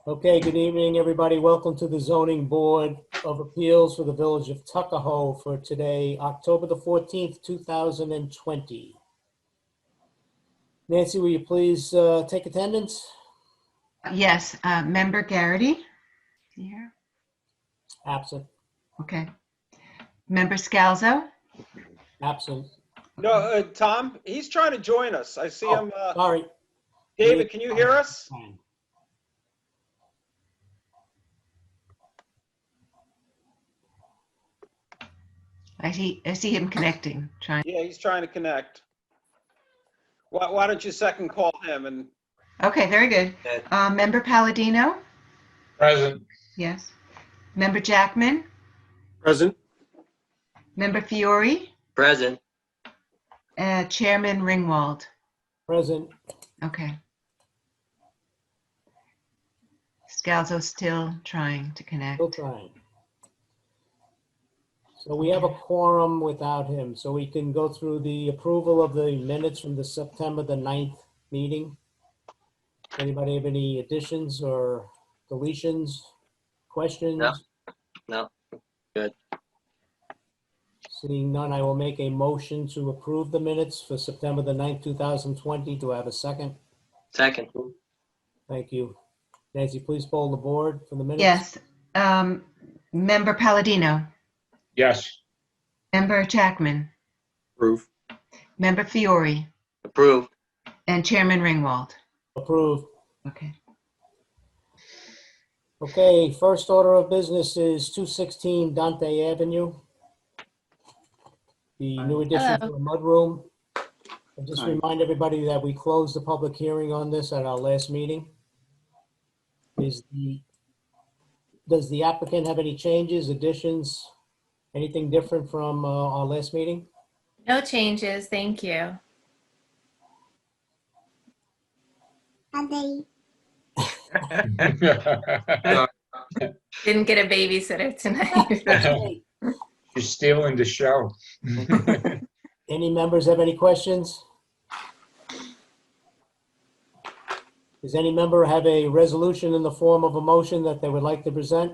Okay, good evening, everybody. Welcome to the Zoning Board of Appeals for the Village of Tuckahoe for today, October the 14th, 2020. Nancy, will you please take attendance? Yes, Member Garrity? Here. Absent. Okay. Member Scalzo? Absent. No, Tom, he's trying to join us. I see him. Sorry. David, can you hear us? I see him connecting. Yeah, he's trying to connect. Why don't you second call him? And Okay, very good. Member Palladino? Present. Yes. Member Jackman? Present. Member Fiore? Present. Chairman Ringwald? Present. Okay. Scalzo still trying to connect. Still trying. So we have a quorum without him, so we can go through the approval of the minutes from the September the 9th meeting. Anybody have any additions or deletions, questions? No. Good. Seeing none, I will make a motion to approve the minutes for September the 9th, 2020. Do I have a second? Second. Thank you. Nancy, please poll the board for the minutes. Yes. Member Palladino? Yes. Member Jackman? Approve. Member Fiore? Approved. And Chairman Ringwald? Approved. Okay. Okay, first order of business is 216 Dante Avenue. The new addition to a mudroom. I'll just remind everybody that we closed the public hearing on this at our last meeting. Does the applicant have any changes, additions, anything different from our last meeting? No changes, thank you. Didn't get a babysitter tonight. You're stealing the show. Any members have any questions? Does any member have a resolution in the form of a motion that they would like to present?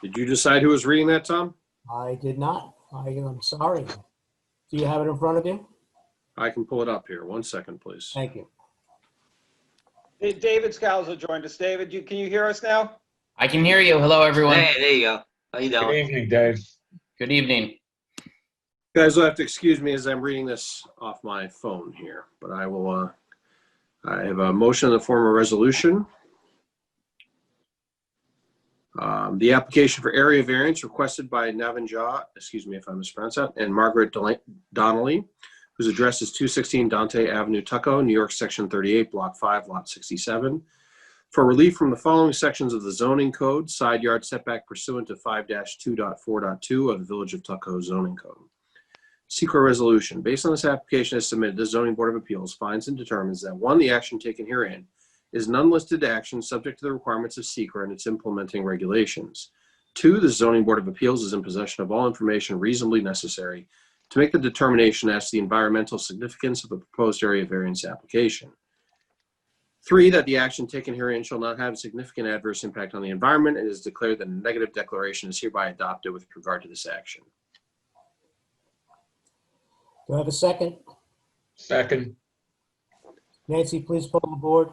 Did you decide who was reading that, Tom? I did not. I'm sorry. Do you have it in front of you? I can pull it up here. 1 second, please. Thank you. hey, David Scalzo joined us. David, can you hear us now? I can hear you. Hello, everyone. Hey, there you go. How you Good doing? evening, Dave. Good evening. Guys will have to excuse me as I'm reading this off my phone here, but I will, I have a motion in the form of resolution. The application for area variance requested by Navanjot, excuse me if I mispronounce that, and Margaret Donnelly, whose address is 216 Dante Avenue, Tuckahoe, New York, Section 38, Block 5, Lot 67, for relief from the following sections of the zoning code, side yard setback pursuant to 5-2.4.2 of the Village of Tuckahoe zoning code. Secret resolution. Based on this application as submitted, the Zoning Board of Appeals finds and determines that 1, the action taken herein is an unlisted action subject to the requirements of SECRA and its implementing regulations. 2, the Zoning Board of Appeals is in possession of all information reasonably necessary to make the determination as to the environmental significance of the proposed area variance application. 3, that the action taken herein shall not have a significant adverse impact on the environment and is declared that a negative declaration is hereby adopted with regard to this action. Do I have a second? Second. Nancy, please poll the board.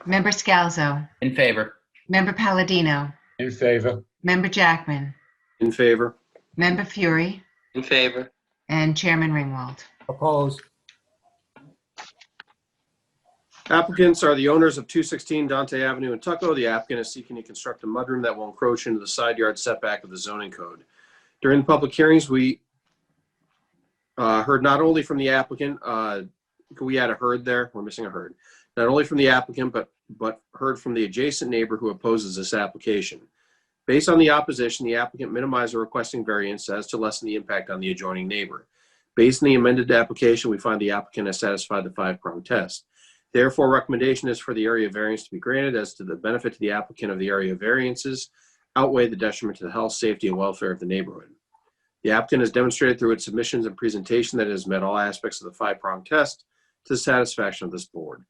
Member Scalzo? In favor. Member Palladino? In favor. Member Jackman? In favor. Member Fiore? In favor. And Chairman Ringwald? Opposed? Applicants are the owners of 216 Dante Avenue in Tuckahoe. The applicant is seeking to construct a mudroom that will encroach into the side yard setback of the zoning code. During the public hearings, we heard not only from the applicant, we had a herd there, we're missing a herd, not only from the applicant, but heard from the adjacent neighbor who opposes this application. Based on the opposition, the applicant minimized the requesting variance as to lessen the impact on the adjoining neighbor. Based on the amended application, we find the applicant has satisfied the 5-pronged test. Therefore, recommendation is for the area variance to be granted as to the benefit to the applicant of the area variances outweigh the detriment to the health, safety, and welfare of the neighborhood. The applicant has demonstrated through its submissions and presentation that it has met all aspects of the five-pronged test to the satisfaction of this board.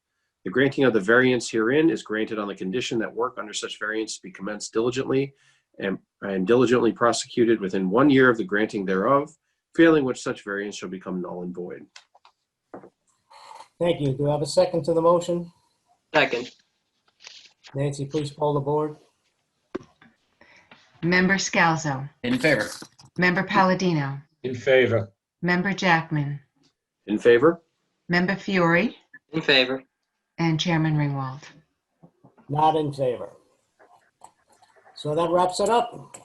The granting of the variance herein is granted on the condition that work under such variance be commenced diligently and diligently prosecuted within 1 year of the granting thereof, failing which such variance shall become null and void. Thank you. Do I have a second to the motion? Second. Nancy, please poll the board. Member Scalzo, In favor. Member Palladino, In favor. Member Jackman, In favor? Member Fiore, In favor. and Chairman Ringwald. Not in favor. So that wraps it up.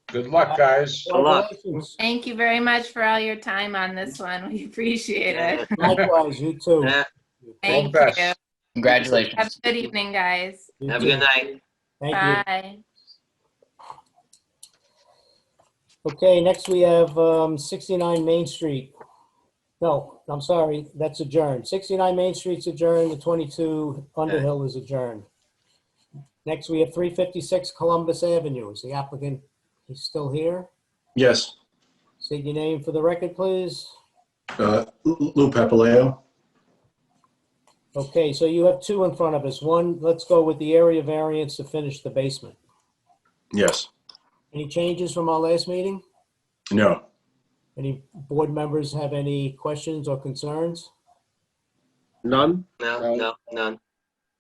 Good luck, guys. Good luck. Congratulations. Thank you very much for all your time on this one. We appreciate it. Likewise, you too. Yeah. Thank best. you. Congratulations. Have a good evening, guys. You Have a too. good night. Thank you. Bye. Okay, next we have 69 Main Street. No, I'm sorry, that's adjourned. 69 Main Street's adjourned, the 22 Underhill is adjourned. Next, we have 356 Columbus Avenue. Is the applicant, he's still here? Yes, State your name for the record, please. Lou Papaleo. Okay, so you have two in front of us. One, let's go with the area variance to finish the basement. Yes, Any changes from our last meeting? no, Any board members have any questions or concerns? None? No, none.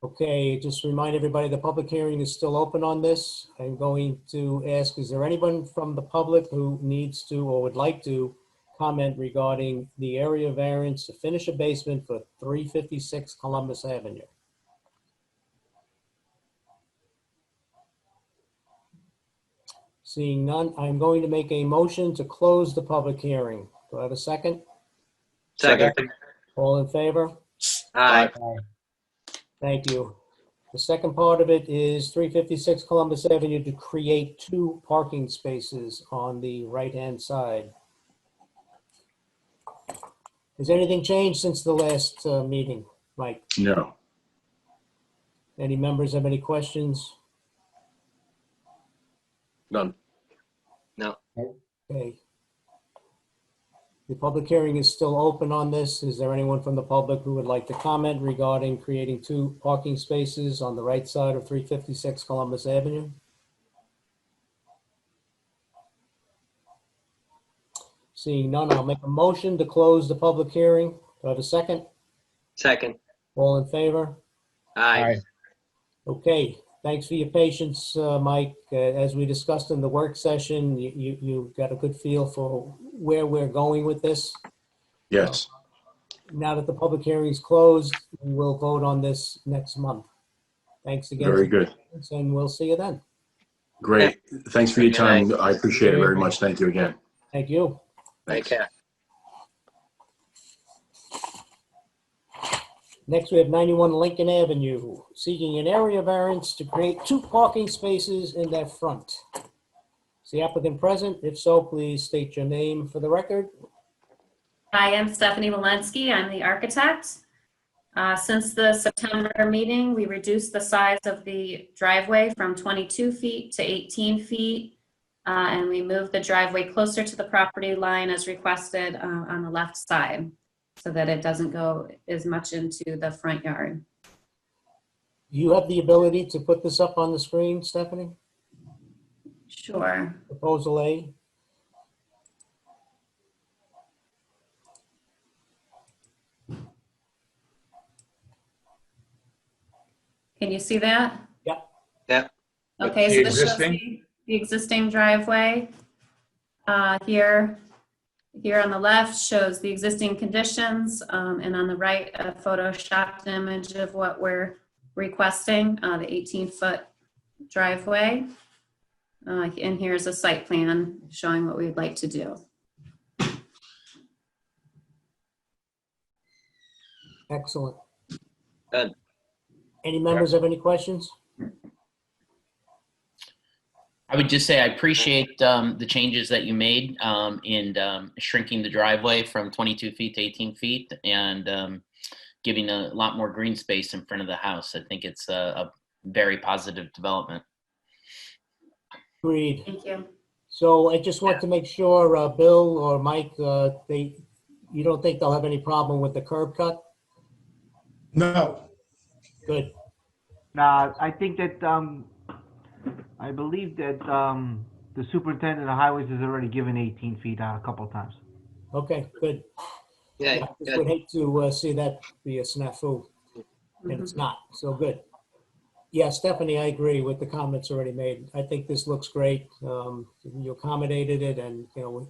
Okay, just remind everybody, the public hearing is still open on this. I'm going to ask, is there anyone from the public who needs to or would like to comment regarding the area variance to finish a basement for 356 Columbus Avenue? Seeing none, I'm going to make a motion to close the public hearing. Do I have a second? Second. All in favor? Aye. Thank you. The second part of it is 356 Columbus Avenue to create 2 parking spaces on the right-hand side. Has anything changed since the last meeting, Mike? no. Any members have any questions? None. No. Okay. The public hearing is still open on this. Is there anyone from the public who would like to comment regarding creating 2 parking spaces on the right side of 356 Columbus Avenue? Seeing none, I'll make a motion to close the public hearing. Do I have a second? Second. All in favor? Aye. Okay, thanks for your patience, Mike. As we discussed in the work session, you got a good feel for where we're going with this. Yes, Now that the public hearing is closed, we'll vote on this next month. Thanks again. very good. And we'll see you then. Great. Thanks for your time. I appreciate it very much. Thank you again. Thank you. Take care. Next, we have 91 Lincoln Avenue, seeking an area variance to create 2 parking spaces in their front. Is the applicant present? If so, please state your name for the record. Hi, I'm Stephanie Walensky. I'm the architect. Since the September meeting, we reduced the size of the driveway from 22 feet to 18 feet. And we moved the driveway closer to the property line as requested on the left side so that it doesn't go as much into the front yard. You have the ability to put this up on the screen, Stephanie? Sure. Proposal A. Can you see that? Yep. Yep. Okay, The so this shows existing? the existing driveway. Here on the left shows the existing conditions, and on the right, a photoshopped image of what we're requesting, the 18-foot driveway. And here's a site plan showing what we'd like to do. Excellent. Good. Any members have any questions? I would just say I appreciate the changes that you made in shrinking the driveway from 22 feet to 18 feet and giving a lot more green space in front of the house. I think it's a very positive development. Agreed. Thank you. So I just want to make sure, Bill or Mike, you don't think they'll have any problem with the curb cut? No. Good. I think that, I believe that the superintendent of highways has already given 18 feet out a couple of times. Okay, good. Yeah, I just good. would hate to see that be a snafu, and it's not, so good. Yeah, Stephanie, I agree with the comments already made. I think this looks great. You accommodated it, and, you know,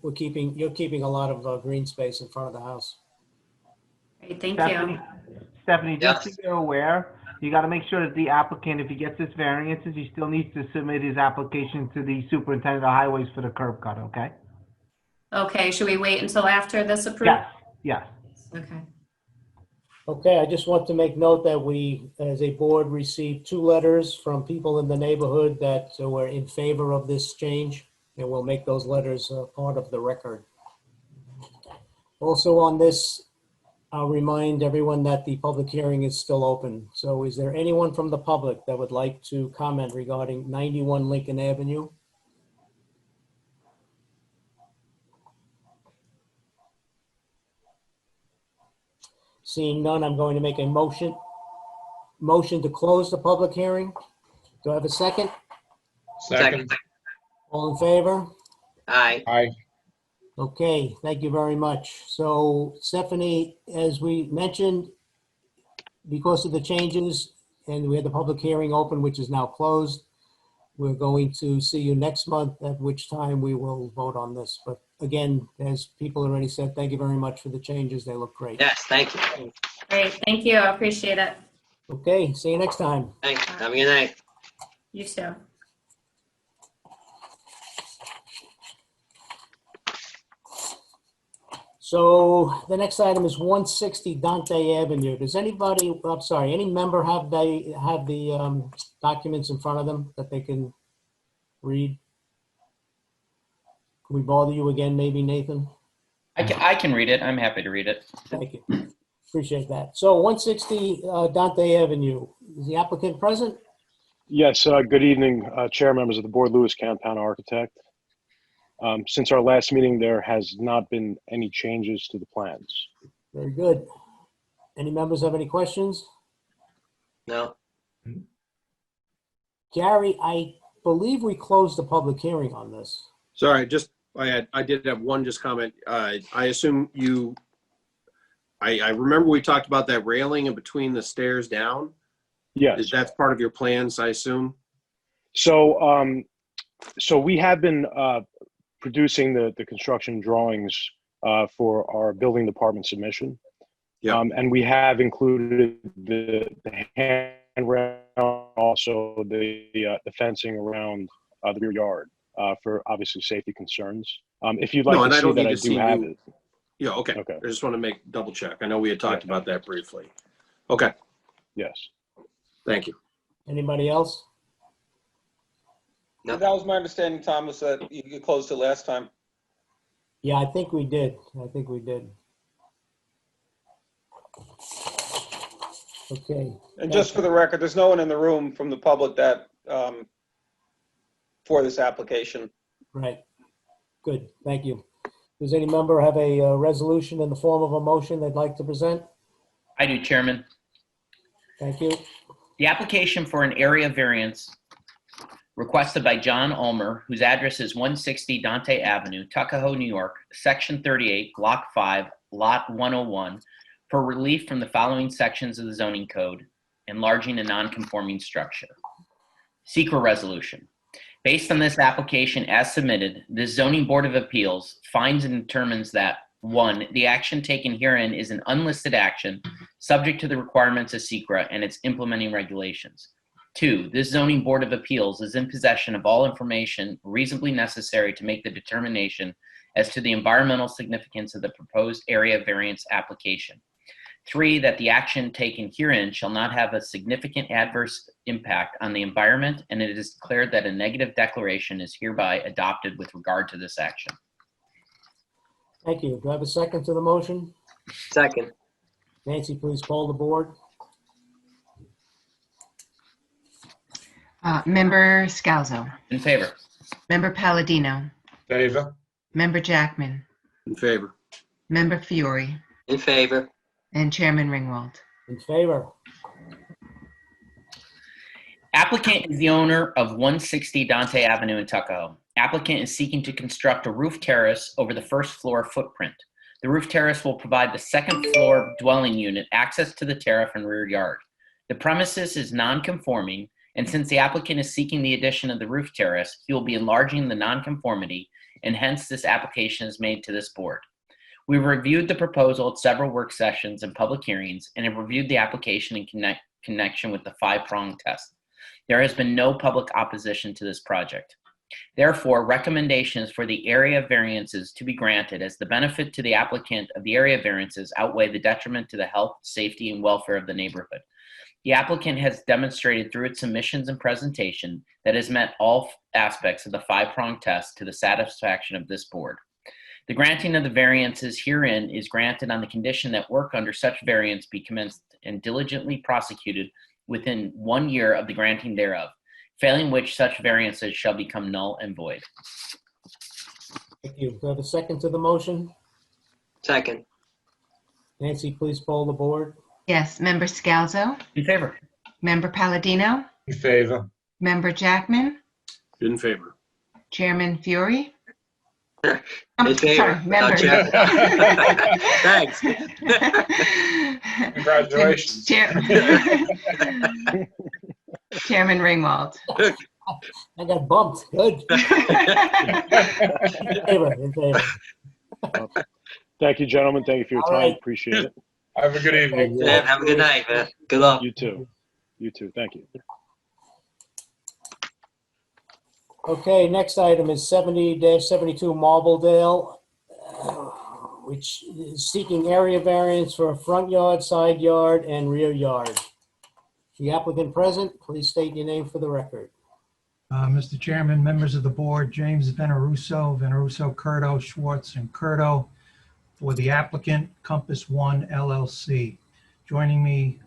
you're keeping a lot of green space in front of the house. Great, thank Stephanie, you. Stephanie, just Yes. so you're aware, you got to make sure that the applicant, if he gets his variances, he still needs to submit his application to the superintendent of highways for the curb cut, okay? Okay, should we wait until after this approval? Yes. Okay. Okay, I just want to make note that we, as a board, received 2 letters from people in the neighborhood that were in favor of this change, and we'll make those letters part of the record. Also on this, I'll remind everyone that the public hearing is still open. So is there anyone from the public that would like to comment regarding 91 Lincoln Avenue? Seeing none, I'm going to make a motion to close the public hearing. Do I have a second? Second. All in favor? Aye. Aye. Okay, thank you very much. So Stephanie, as we mentioned, because of the changes, and we had the public hearing open, which is now closed, we're going to see you next month, at which time we will vote on this. But again, as people already said, thank you very much for the changes. They look great. Yes, thank you. Great, thank you. I appreciate it. Okay, see you next time. Thanks. Have a good night. You too. So the next item is 160 Dante Avenue. Does anybody, I'm sorry, any member have the documents in front of them that they can read? Can we bother you again, maybe, Nathan? I can read it. I'm happy to read it. Thank you. Appreciate that. So 160 Dante Avenue, is the applicant present? Yes, good evening, Chair, members of the board, Louis Campana, architect. Since our last meeting, there has not been any changes to the plans. Very good. Any members have any questions? No. Gary, I believe we closed the public hearing on this. Sorry, I did have one just comment. I assume I remember we talked about that railing in between the stairs down. Yes. Is that part of your plans, I assume? So, so we have been producing the construction drawings for our building department submission. Yeah. And we have included the handrail, also the fencing around the rear yard for obviously safety concerns. If you'd like No, and to I see don't that, need I to see do have you. it. Yeah, okay. Okay. I just want to make double check. I know we had talked about that briefly. Okay, Yes. thank you. Anybody else? No. That was my understanding, Thomas, that you closed it last time. Yeah, I think we did. Okay. And just for the record, there's no one in the room from the public that, for this application. Right. Good, thank you. Does any member have a resolution in the form of a motion they'd like to present? I do, Chairman. Thank you. The application for an area variance requested by John Ulmer, whose address is 160 Dante Avenue, Tuckahoe, New York, Section 38, Block 5, Lot 101, for relief from the following sections of the zoning code, enlarging a non-conforming structure. Secret resolution. Based on this application as submitted, the Zoning Board of Appeals finds and determines that 1, the action taken herein is an unlisted action subject to the requirements of SECRA and its implementing regulations. 2, this Zoning Board of Appeals is in possession of all information reasonably necessary to make the determination as to the environmental significance of the proposed area variance application. 3, that the action taken herein shall not have a significant adverse impact on the environment, and it is declared that a negative declaration is hereby adopted with regard to this action. Thank you. Do I have a second to the motion? Second. Nancy, please poll the board. Member Scalzo. In favor? Member Palladino. Favor. Member Jackman, In favor. Member Fiore, In favor. and Chairman Ringwald. In favor. Applicant is the owner of 160 Dante Avenue in Tuckahoe. Applicant is seeking to construct a roof terrace over the first floor footprint. The roof terrace will provide the second floor dwelling unit access to the terrace and rear yard. The premises is non-conforming, and since the applicant is seeking the addition of the roof terrace, he will be enlarging the non-conformity, and hence this application is made to this board. We reviewed the proposal at several work sessions and public hearings, and have reviewed the application in connection with the 5-prong test. There has been no public opposition to this project. Therefore, recommendations for the area variances to be granted as the benefit to the applicant of the area variances outweigh the detriment to the health, safety, and welfare of the neighborhood. The applicant has demonstrated through its submissions and presentation that it has met all aspects of the 5-prong test to the satisfaction of this board. The granting of the variances herein is granted on the condition that work under such variance be commenced and diligently prosecuted within 1 year of the granting thereof, failing which such variances shall become null and void. Thank you. Do I have a second to the motion? Second. Nancy, please poll the board. Yes, Member Scalzo, In favor. Member Palladino, In favor. Member Jackman, In favor. Chairman Fiore. In favor. Sorry, member. Thanks. Congratulations. Chairman Ringwald. I got bumped. Good. In favor. In favor. Thank you, gentlemen. Thank you for your All time. right. Appreciate it. Have a good evening. Yeah, have a good night, man. Good luck. You too. You too. Thank you. Okay, next item is 70-72 Marbledale, which is seeking area variance for a front yard, side yard, and rear yard. The applicant present, please state your name for the record. Mr. Chairman, members of the board, James Veneruso, Curto, Schwartz, and Curto, for the applicant, Compass One LLC. Joining me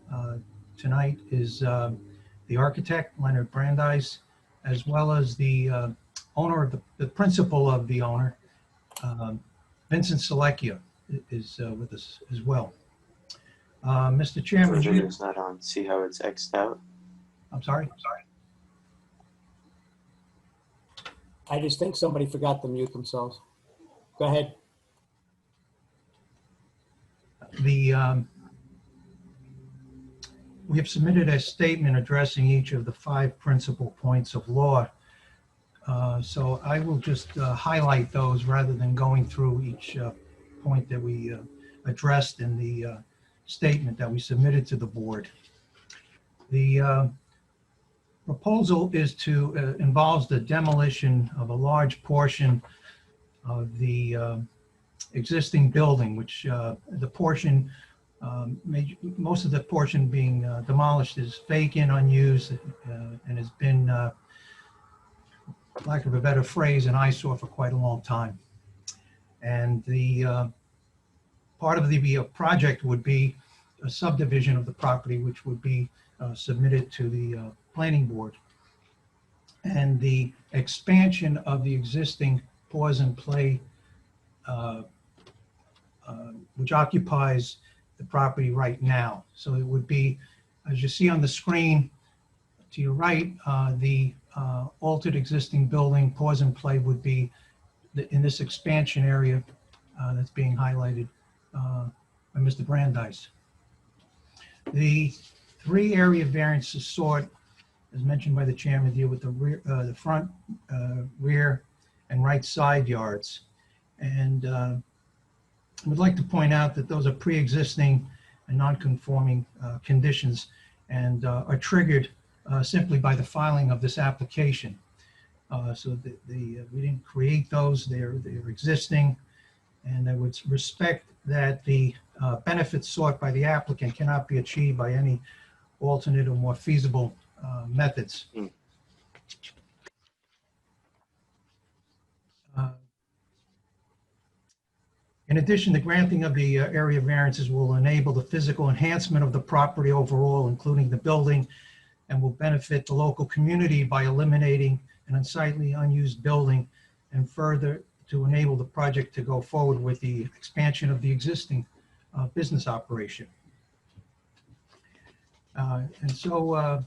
tonight is the architect, Leonard Brandeis, as well as the owner of the principal of the owner, Vincent Selecchia, is with us as well. Mr. Chairman, It's not on. See how it's X'd out? I'm sorry. I just think somebody forgot to mute themselves. Go ahead. We have submitted a statement addressing each of the 5 principal points of law. So I will just highlight those rather than going through each point that we addressed in the statement that we submitted to the board. The proposal is involves the demolition of a large portion of the existing building, which the portion, most of the portion being demolished is vacant, unused, and has been, lack of a better phrase, an eyesore for quite a long time. And the part of the project would be a subdivision of the property, which would be submitted to the planning board. And the expansion of the existing pause and play, which occupies the property right now. So it would be, as you see on the screen to your right, the altered existing building, pause and play, would be in this expansion area that's being highlighted by Mr. Brandeis. The 3 area variances sought, as mentioned by the chairman, deal with the rear, the front, rear, and right side yards. And I would like to point out that those are pre-existing and non-conforming conditions, and are triggered simply by the filing of this application. So we didn't create those; they're existing, and I would respect that the benefits sought by the applicant cannot be achieved by any alternate or more feasible methods. In addition, the granting of the area variances will enable the physical enhancement of the property overall, including the building, and will benefit the local community by eliminating an unsightly, unused building and further to enable the project to go forward with the expansion of the existing business operation. And so,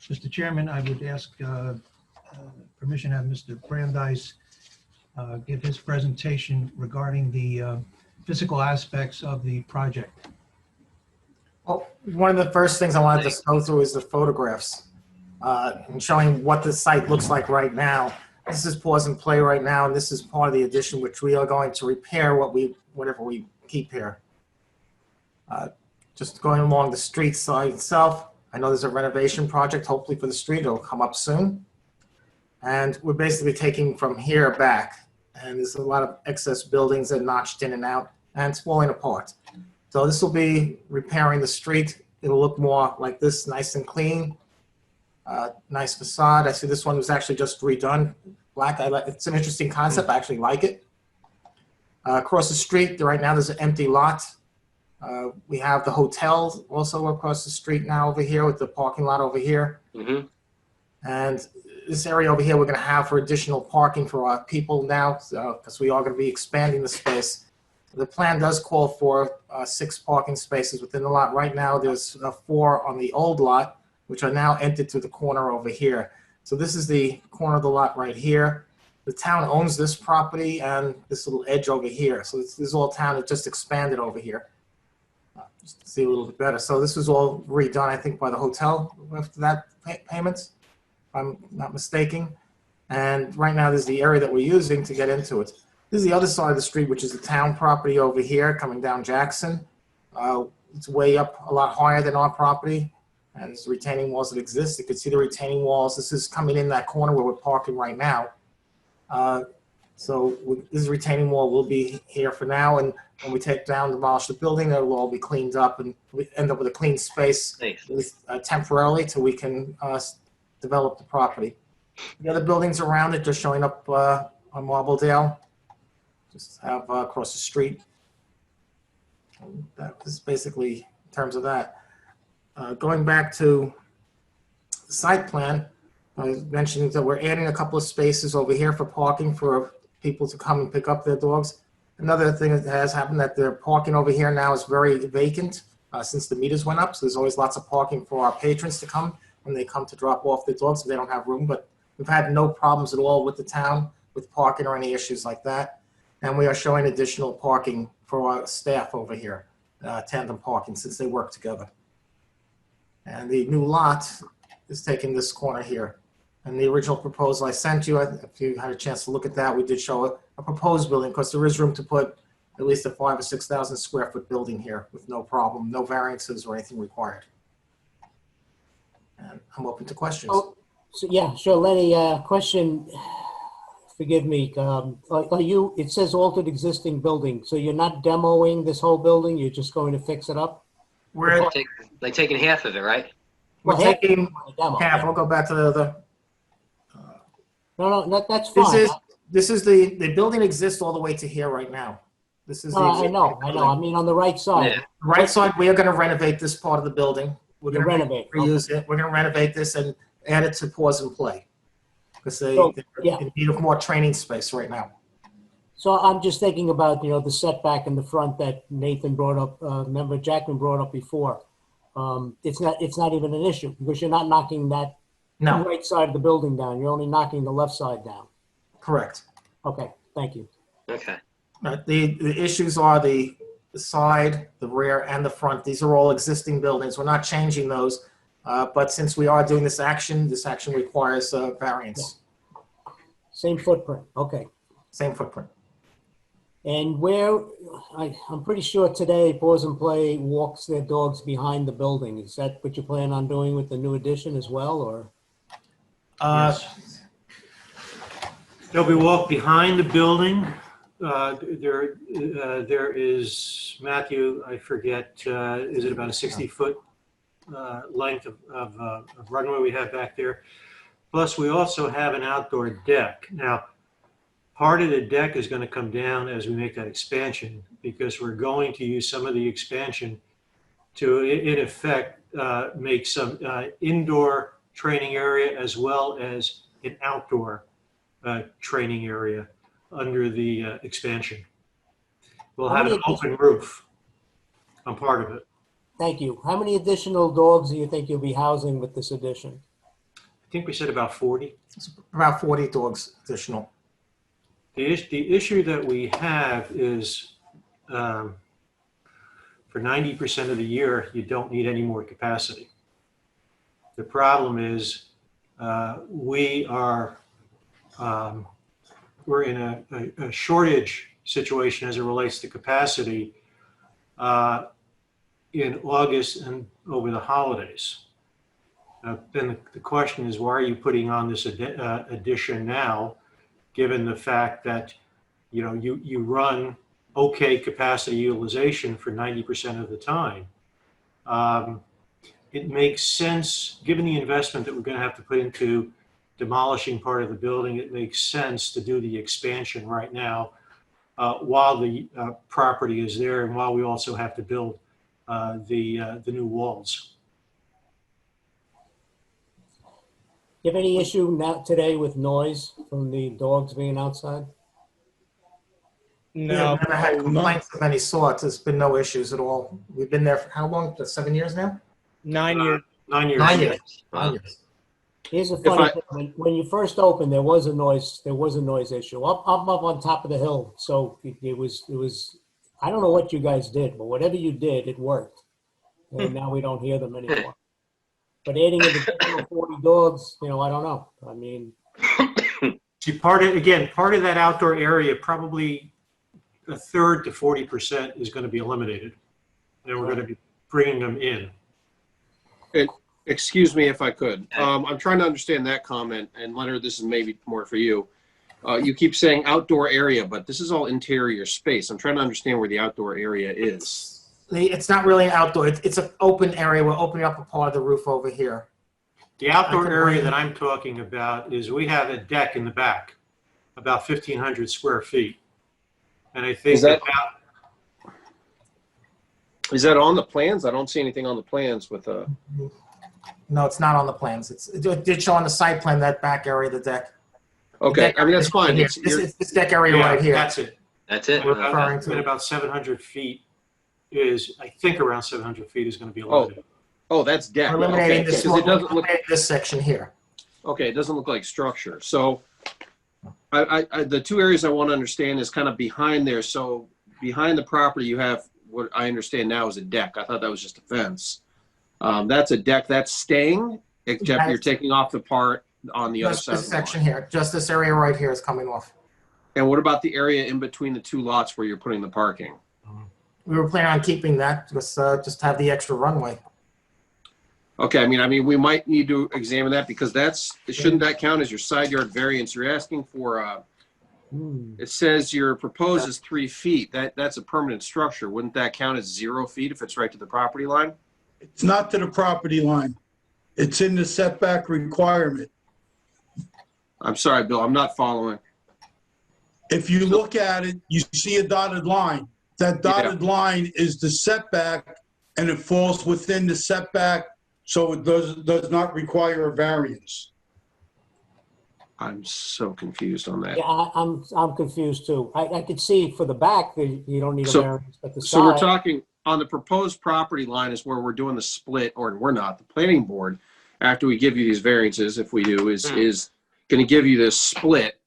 Mr. Chairman, I would ask permission to have Mr. Brandeis give his presentation regarding the physical aspects of the project. Well, one of the first things I wanted to go through is the photographs and showing what the site looks like right now. This is pause and play right now, and this is part of the addition, which we are going to repair whatever we keep here. Just going along the street side itself, I know there's a renovation project, hopefully for the street. It'll come up soon. And we're basically taking from here back. And there's a lot of excess buildings that notched in and out, and it's falling apart. So this will be repairing the street. It'll look more like this, nice and clean. Nice facade. I see this one was actually just redone. Black. It's an interesting concept. I actually like it. Across the street, right now there's an empty lot. We have the hotel also across the street now over here with the parking lot over here. Mm-hmm. And this area over here we're going to have for additional parking for our people now because we are going to be expanding the space. The plan does call for 6 parking spaces within the lot. Right now there's 4 on the old lot, which are now entered through the corner over here. So this is the corner of the lot right here. The town owns this property and this little edge over here. So this is all town. It just expanded over here. Just to see a little bit better. So this was all redone, I think, by the hotel after that payments, if I'm not mistaken. And right now, this is the area that we're using to get into it. This is the other side of the street, which is the town property over here, coming down Jackson. It's way up a lot higher than our property. And there's retaining walls that exist. You can see the retaining walls. This is coming in that corner where we're parking right now. This retaining wall will be here for now, and when we take down, demolish the building, it will all be cleaned up, and we end up with a clean space temporarily till we can develop the property. The other buildings around it just showing up on Marbledale, just have across the street. And that is basically in terms of that. Going back to the site plan, I mentioned that we're adding a couple of spaces over here for parking for people to come and pick up their dogs. Another thing that has happened that their parking over here now is very vacant since the meters went up. So there's always lots of parking for our patrons to come when they come to drop off their dogs. So they don't have room, but we've had no problems at all with the town with parking or any issues like that. And we are showing additional parking for our staff over here, tandem parking, since they work together. And the new lot is taking this corner here. And the original proposal I sent you, if you had a chance to look at that, we did show a proposed building because there is room to put at least a 5,000 or 6,000 square foot building here with no problem, no variances or anything required. And I'm open to questions. Oh, so yeah, sure. Lenny, question, forgive me. It says altered existing building. So you're not demoing this whole building? You're just going to fix it up? We're Like taking half of it, right? We're taking half. I'll go back to the other. No, that's fine. This is the building exists all the way to here right now. This is the I know. I mean, on the right side. Yeah. right side. We are going to renovate this part of the building. We're going to renovate. reuse it. We're going to renovate this and add it to pause and play because they're in need of more training space right now. So I'm just thinking about, the setback in the front that Nathan brought up, member Jackman brought up before. It's not even an issue because you're not knocking that right side of the building down. You're only knocking the left side down. Correct. Okay, thank you. Okay. The issues are the side, the rear, and the front. These are all existing buildings. We're not changing those. But since we are doing this action requires variance. Yeah. Same footprint. Okay. Same footprint. And I'm pretty sure today Pause and Play walks their dogs behind the building. Is that what you plan on doing with the new addition as well, or? They'll be walked behind the building. There is, Matthew, I forget, is it about a 60-foot length of runway we have back there? Plus, we also have an outdoor deck. Now, part of the deck is going to come down as we make that expansion because we're going to use some of the expansion to, in effect, make some indoor training area as well as an outdoor training area. under the expansion. We'll How have many an open roof on part of it. Thank you. How many additional dogs do you think you'll be housing with this addition? I think we said about 40. About 40 dogs additional. The issue that we have is for 90% of the year, you don't need any more capacity. The problem is we're in a shortage situation as it relates to capacity in August and over the holidays. Then the question is, why are you putting on this addition now, given the fact that you run okay capacity utilization for 90% of the time? It makes sense, given the investment that we're going to have to put into demolishing part of the building, it makes sense to do the expansion right now while the property is there and while we also have to build the new walls. You have any issue now today with noise from the dogs being outside? We've never had complaints of any sort. There's been no issues at all. We've been there for how long? 7 years now? 9 years. 9 years. 9 years. Wow. 9 years. Here's a funny thing. When you first opened, there was a noise issue up on top of the hill. So it was, I don't know what you guys did, but whatever you did, it worked. And now we don't hear them anymore. But adding an additional 40 dogs, I don't know. I mean, See, part of that outdoor area, probably a third to 40% is going to be eliminated. And we're going to be bringing them in. Excuse me if I could. I'm trying to understand that comment, and Leonard, this is maybe more for you. You keep saying outdoor area, but this is all interior space. I'm trying to understand where the outdoor area is. It's not really an outdoor. It's an open area. We're opening up a part of the roof over here. The outdoor area that I'm talking about is we have a deck in the back, about 1,500 square feet. And I think Is that on the plans? I don't see anything on the plans with a... No, it's not on the plans. It did show on the site plan, that back area of the deck. Okay, I mean, that's fine. This deck area right here. That's it. That's it. We're referring And to. about 700 feet is, I think around 700 feet is going to be eliminated. Oh, that's deck. We're eliminating Okay, this, 'cause it doesn't look... this section here. Okay, it doesn't look like structure. So the two areas I want to understand is kind of behind there. So behind the property, you have what I understand now is a deck. I thought that was just a fence. That's a deck that's staying, except you're taking off the part on the other Just side. this section here. Just this area right here is coming off. And what about the area in between the two lots where you're putting the parking? We were planning on keeping that, just have the extra runway. Okay, I mean, we might need to examine that because shouldn't that count as your side yard variance? You're asking for, it says your proposed is 3 feet. That's a permanent structure. Wouldn't that count as 0 feet if it's right to the property line? It's not to the property line. It's in the setback requirement. I'm sorry, Bill, I'm not following. If you look at it, you see a dotted line. That dotted line is the setback, and it falls within the setback, so it does not require a variance. I'm so confused on that. yeah, I'm confused too. I could see for the back, that you don't need a So- variance, but the So we're side, talking on the proposed property line is where we're doing the split, or we're not. The planning board, after we give you these variances, if we do, is going to give you this split.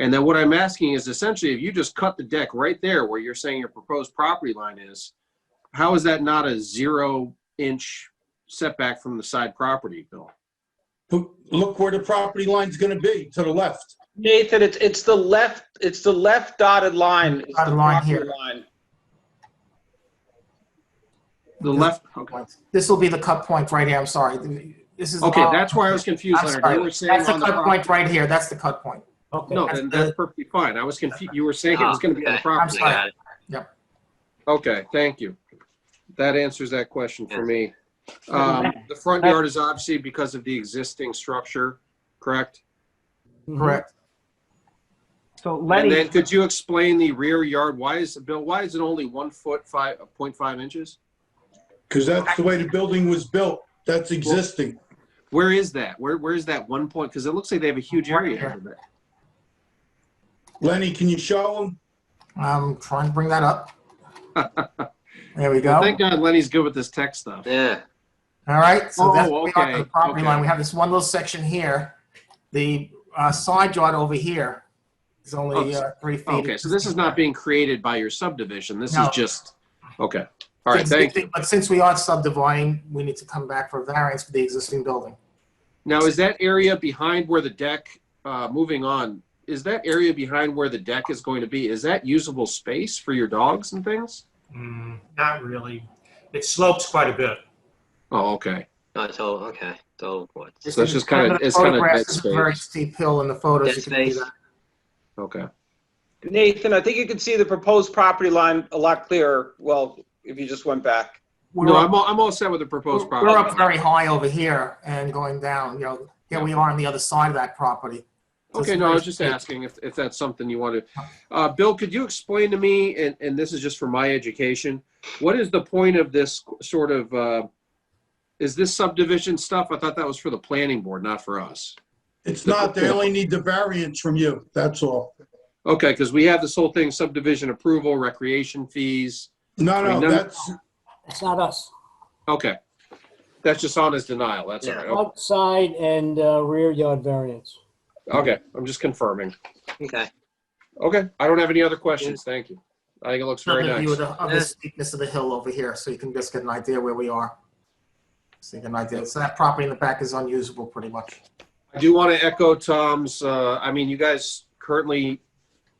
And then what I'm asking is essentially, if you just cut the deck right there where you're saying your proposed property line is, how is that not a 0-inch setback from the side property, Bill? Look where the property line's going to be, to the left. Nathan, it's the left dotted line. It's Dotted the line property here. line. The left, okay. This will be the cut point right here. I'm sorry. This is Okay, that's why I was confused, I'm Leonard. sorry. You were saying That's the on the cut property. point right here. That's the cut point. okay. No, then that's perfectly fine. I was confused. You were saying it was going to be on the I'm property. sorry. Yep. Okay, thank you. That answers that question for me. The front yard is obviously because of the existing structure, correct? Correct. So And Lenny, then could you explain the rear yard? Bill, why is it only 1 foot 0.5 inches? Because that's the way the building was built. That's existing. Where is that? Where is that 1 point? Because it looks like they have a huge area over there. Lenny, can you show them? I'm trying to bring that up. There we Well, go. thank God Lenny's good with this tech stuff. Yeah. All right, so that's Oh, where we are to the okay, property okay. line. We have this one little section here. The side yard over here is only 3 feet. Okay, so this is not being created by your subdivision. This No. is just, okay. All right, thank you. But since we are subdividing, we need to come back for a variance for the existing building. Now, is that area behind where the deck, moving on, is that area behind where the deck is going to be, is that usable space for your dogs and things? Not really. It slopes quite a bit. Oh, okay. Oh, it's all okay. It's all what? So it's just kind of, it's kind of dead It's a very space. steep hill in the photos. Dead You can see space. that. Okay. Nathan, I think you can see the proposed property line a lot clearer. Well, if you just went back. No, I'm all set with the proposed property. We're up very high over here and going down, you know, here we are on the other side of that property. So Okay, it's no, I very was just steep. asking if that's something you wanted. Bill, could you explain to me, and this is just for my education, what is the point of this sort of, is this subdivision stuff? I thought that was for the planning board, not for us. It's not, they only need the variance from you, that's all. Okay, because we have this whole thing, subdivision approval, recreation fees. No, I mean, no, none- that's, It's not us. Okay. That's just on his denial, that's all right. Outside and rear yard variance. Okay, I'm just confirming. Okay. Okay, I don't have any other questions, thank you. I think it looks very Another view nice. of the steepness of the hill over here, so you can just get an idea where we are. So you get an idea. So that property in the back is unusable pretty much. I do want to echo Tom's, I mean, you guys currently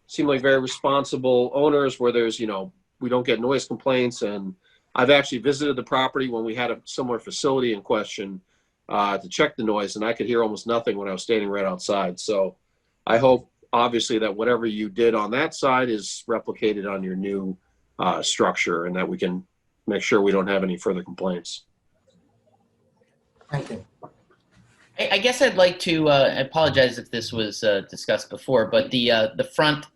seem like very responsible owners where there's, you know, we don't get noise complaints, and I've actually visited the property when we had a similar facility in question to check the noise, and I could hear almost nothing when I was standing right outside. So I hope, obviously, that whatever you did on that side is replicated on your new structure, and that we can make sure we don't have any further complaints. Thank you. I guess I'd like to, I apologize if this was discussed before, but the front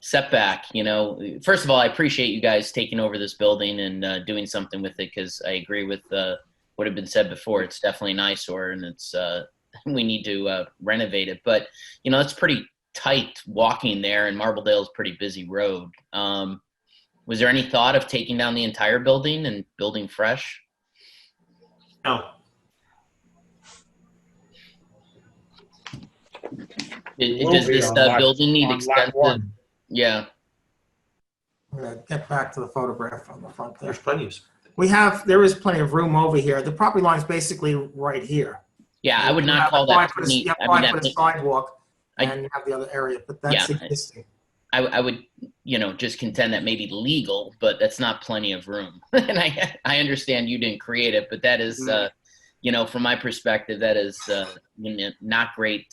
setback, you know, first of all, I appreciate you guys taking over this building and doing something with it, because I agree with what had been said before. It's definitely an eyesore, and it's we need to renovate it. But, you know, it's pretty tight walking there, and Marbledale's a pretty busy road. Was there any thought of taking down the entire building and building fresh? No. Does this building need extensive? Yeah. I'm gonna get back to the photograph on the front there. There's plenty of. There is plenty of room over here. The property line is basically right here. Yeah, I would not call that neat. You I mean, have a sidewalk I- and you have the other area, but that's Yeah. existing. I would, you know, just contend that may be legal, but that's not plenty of room. And I understand you didn't create it, but that is, you know, from my perspective, that is not great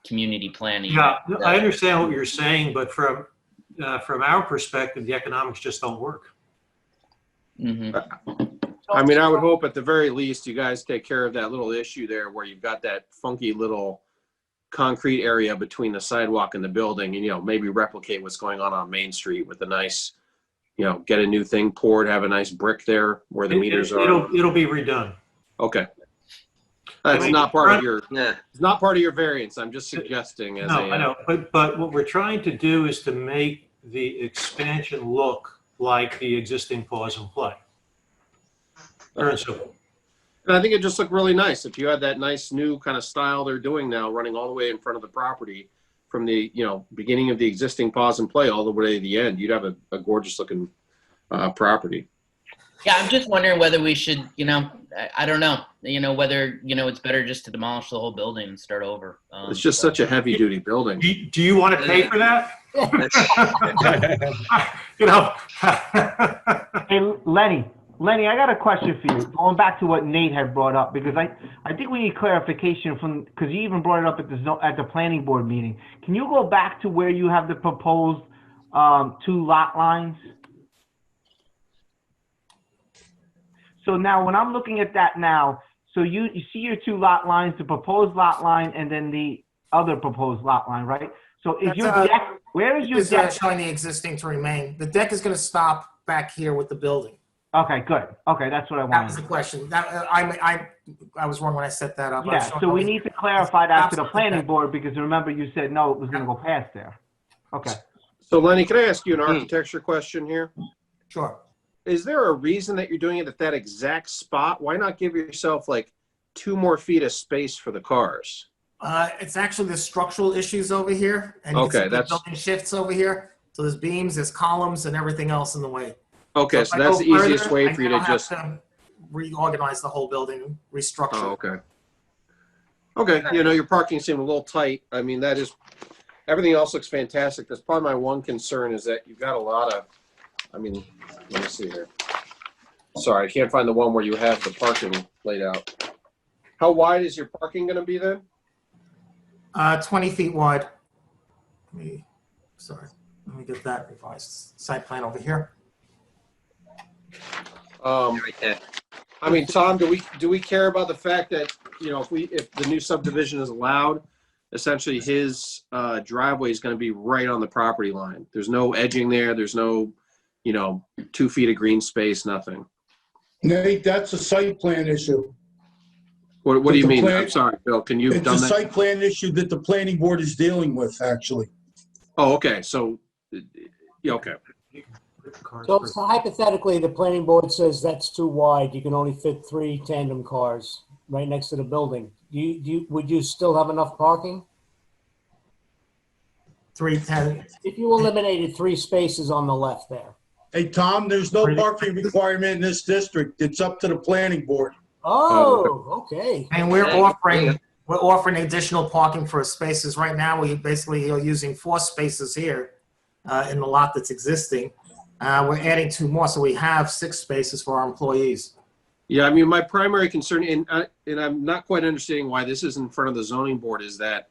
community planning. Yeah, I understand what you're saying, but from our perspective, the economics just don't work. I mean, I would hope at the very least you guys take care of that little issue there where you've got that funky little concrete area between the sidewalk and the building, and, you know, maybe replicate what's going on Main Street with a nice, you know, get a new thing poured, have a nice brick there where the meters are. It'll be redone. Okay. That's not part of your, Yeah. it's not part of your variance. I'm just suggesting as No, I know, but what we're trying to do is to make the expansion look like the existing pause and play. Pure and simple. And I think it just looked really nice. If you had that nice new kind of style they're doing now, running all the way in front of the property from the, you know, beginning of the existing pause and play all the way to the end, you'd have a gorgeous looking property. Yeah, I'm just wondering whether we should, you know, I don't know, you know, whether, you know, it's better just to demolish the whole building and start over. It's just such a heavy duty building. Do you want to pay for that? You know. Hey, Lenny, I got a question for you. Going back to what Nate had brought up, because I think we need clarification from, because you even brought it up at the planning board meeting. Can you go back to where you have the proposed 2 lot lines? So now, when I'm looking at that now, so you see your 2 lot lines, the proposed lot line, and then the other proposed lot line, right? So is your deck, where is your deck? Showing the existing to remain. The deck is going to stop back here with the building. Okay, good. Okay, that's what I That wanted. was the question. I was wrong when I set that up. Yeah, so we need to clarify that to the planning board, because remember you said no, it was going to go past there. Okay. So Lenny, can I ask you an architecture question here? Sure. Is there a reason that you're doing it at that exact spot? Why not give yourself like 2 more feet of space for the cars? It's actually the structural issues over here, and you can see the building shifts over here. So there's beams, there's columns, and everything else in the way. Okay, if so I that's go the easiest further, way I for you now to have just. to reorganize the whole building, restructure. Oh, okay. Okay, you know, your parking seemed a little tight. I mean, that is, everything else looks fantastic. That's probably my one concern is that you've got a lot of, I mean, let me see here. Sorry, I can't find the one where you have the parking laid out. How wide is your parking going to be then? 20 feet wide. Let me get that revised site plan over here. I mean, Tom, do we care about the fact that, you know, if the new subdivision is allowed, essentially his driveway is going to be right on the property line. There's no edging there. There's no, you know, 2 feet of green space, nothing. Nate, that's a site plan issue. What do you mean? I'm sorry, Bill. Can you? It's a site plan issue that the planning board is dealing with, actually. Oh, okay. So, yeah, okay. So hypothetically, the planning board says that's too wide. You can only fit 3 tandem cars right next to the building. Would you still have enough parking? 3 tandem. If you eliminated 3 spaces on the left there. Hey, Tom, there's no parking requirement in this district. It's up to the planning board. Oh, okay. And we're offering additional parking for spaces. Right now, we basically are using 4 spaces here in the lot that's existing. We're adding 2 more, so we have 6 spaces for our employees. Yeah, I mean, my primary concern, and I'm not quite understanding why this is in front of the zoning board, is that,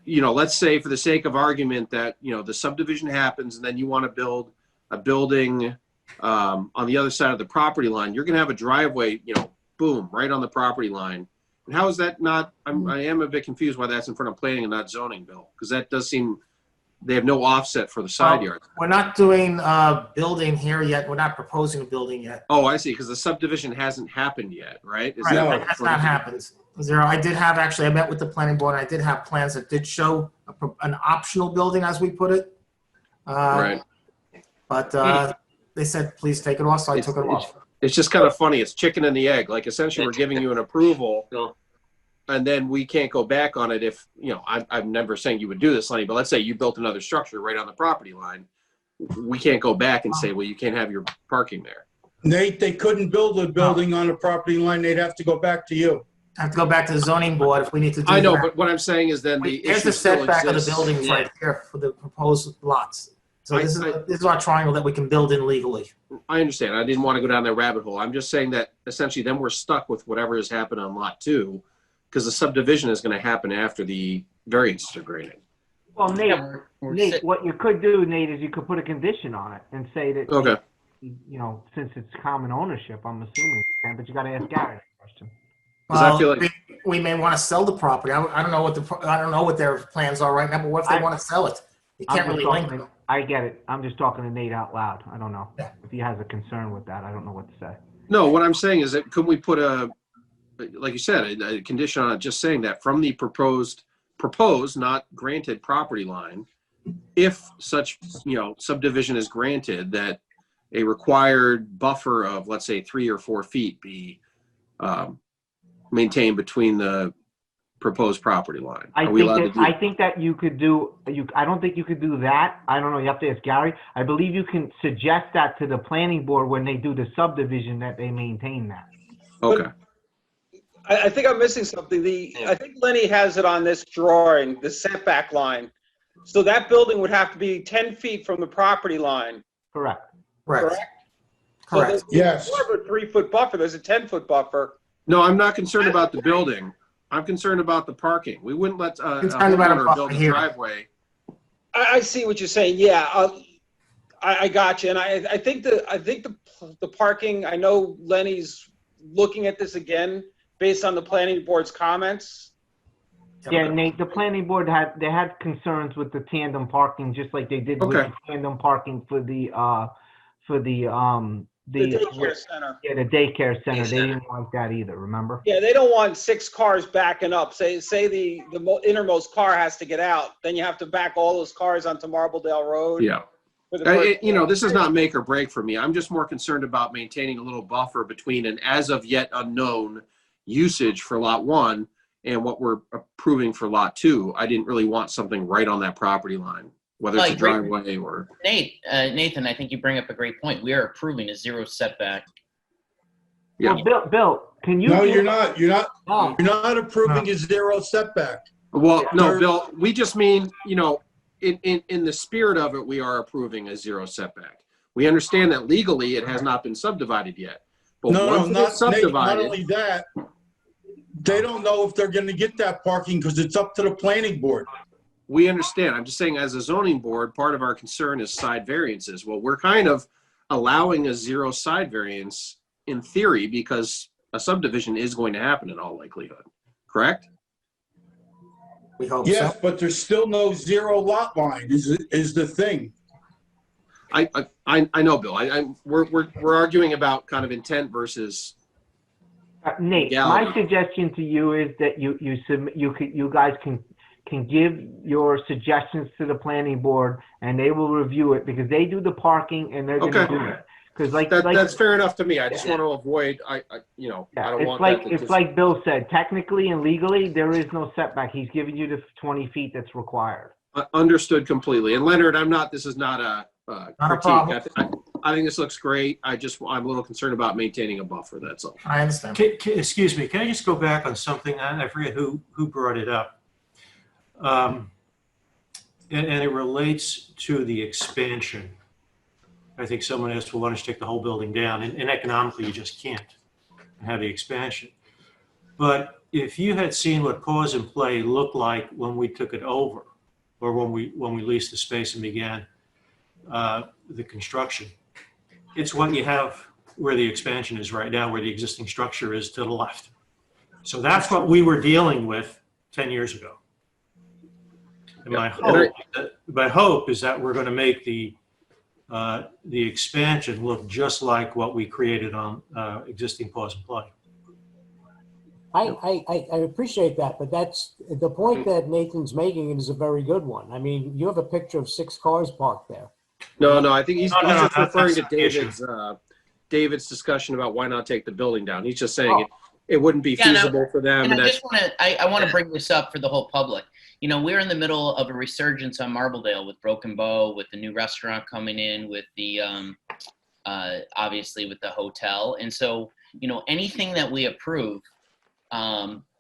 you know, let's say for the sake of argument that, you know, the subdivision happens and then you want to build a building on the other side of the property line, you're going to have a driveway, you know, boom, right on the property line. And how is that not, I am a bit confused why that's in front of planning and not zoning, Bill, because that does seem, they have no offset for the side yard. We're not doing building here yet. We're not proposing a building yet. Oh, I see, because the subdivision hasn't happened yet, right? Right, that has not happened. I did have, actually, I met with the planning board, and I did have plans that did show an optional building, as we put it. Right. But they said, please take it off, so I took it off. It's just kind of funny. It's chicken and the egg. Like, essentially, we're giving you an approval, and then we can't go back on it if, you know, I'm never saying you would do this, Lenny, but let's say you built another structure right on the property line. We can't go back and say, well, you can't have your parking there. Nate, they couldn't build a building on a property line. They'd have to go back to you. I have to go back to the zoning board if we need to do that. I know, but what I'm saying is then the There's issue the still setback of the exists. buildings right here for the proposed lots. So this is our triangle that we can build in legally. I understand. I didn't want to go down that rabbit hole. I'm just saying that essentially then we're stuck with whatever has happened on lot 2 because the subdivision is going to happen after the variances are granted. Well, Nate, what you could do, Nate, is you could put a condition on it and say that, okay, you know, since it's common ownership, I'm assuming you can, but you got to ask Gary that question. Well, I feel like we may want to sell the property. I don't know what their plans are right now, but what if they want to sell it? You can't really link them. I get it. I'm just talking to Nate out loud. I don't know if he has a concern with that. I don't know what to say. No, what I'm saying is that could we put a, like you said, a condition on it, just saying that from the proposed, not granted property line, if such, you know, subdivision is granted, that a required buffer of, let's say, 3 or 4 feet be maintained between the proposed property line. I think that you could do. I don't think you could do that. I don't know. You have to ask Gary. I believe you can suggest that to the planning board when they do the subdivision that they maintain that. Okay. I think I'm missing something. I think Lenny has it on this drawing, the setback line. So that building would have to be 10 feet from the property line. Correct. Correct. Correct. So there's more of a 3-foot buffer. There's a 10-foot buffer. No, I'm not concerned about the building. I'm concerned about the parking. We wouldn't let a Concerned about a homeowner buffer build a here. driveway. I see what you're saying. Yeah, I got you. And I think the parking. I know Lenny's looking at this again based on the planning board's comments. Yeah, Nate, the planning board had concerns with the tandem parking, just like they did with the tandem parking for the The daycare center. Yeah, the daycare center. They center. didn't like that either, remember? Yeah, they don't want 6 cars backing up. Say the innermost car has to get out, then you have to back all those cars onto Marbledale Road. Yeah. for the first- This is not make or break for me. I'm just more concerned about maintaining a little buffer between an as of yet unknown usage for lot 1 and what we're approving for lot 2. I didn't really want something right on that property line, whether it's a driveway or. Nathan, I think you bring up a great point. We are approving a 0 setback. Yeah. Well, Bill, can you? No, you're not. You're not approving a 0 setback. Well, no, Bill, we just mean, in the spirit of it, we are approving a 0 setback. We understand that legally it has not been subdivided yet. But once it is subdivided, not only that, they don't know if they're going to get that parking because it's up to the planning board. we understand. I'm just saying, as a zoning board, part of our concern is side variances. Well, we're kind of allowing a 0 side variance in theory because a subdivision is going to happen in all likelihood, correct? We hope yes, so. but there's still no 0 lot line is the thing. I know, Bill. We're arguing about kind of intent versus Nate, legality. my suggestion to you is that you guys can give your suggestions to the planning board and they will review it because they do the parking and they're going to do it. Because that's fair enough to me. I just want to avoid. I don't want that. It's like Bill said. Technically and legally, there is no setback. He's giving you the 20 feet that's required. Understood completely. And Leonard, this is not a critique. I think this looks great. I'm a little concerned about maintaining a buffer. That's all. I understand. Excuse me. Can I just go back on something? I forget who brought it up. And it relates to the expansion. I think someone asked, well, why don't you take the whole building down? And economically, you just can't have the expansion. But if you had seen what Pause and Play looked like when we took it over, or when we leased the space and began the construction, it's what you have where the expansion is right now, where the existing structure is to the left. So that's what we were dealing with 10 years ago. And my hope is that we're going to make the expansion look just like what we created on existing Pause and Play. I appreciate that, but that's the point that Nathan's making is a very good one. I mean, you have a picture of 6 cars parked there. No, I think he's just referring to David's David's discussion about why not take the building down. He's just saying it wouldn't be feasible for them. And I want to bring this up for the whole public. You know, we're in the middle of a resurgence on Marbledale with Broken Bow, with the new restaurant coming in, with the obviously with the hotel, and so anything that we approve,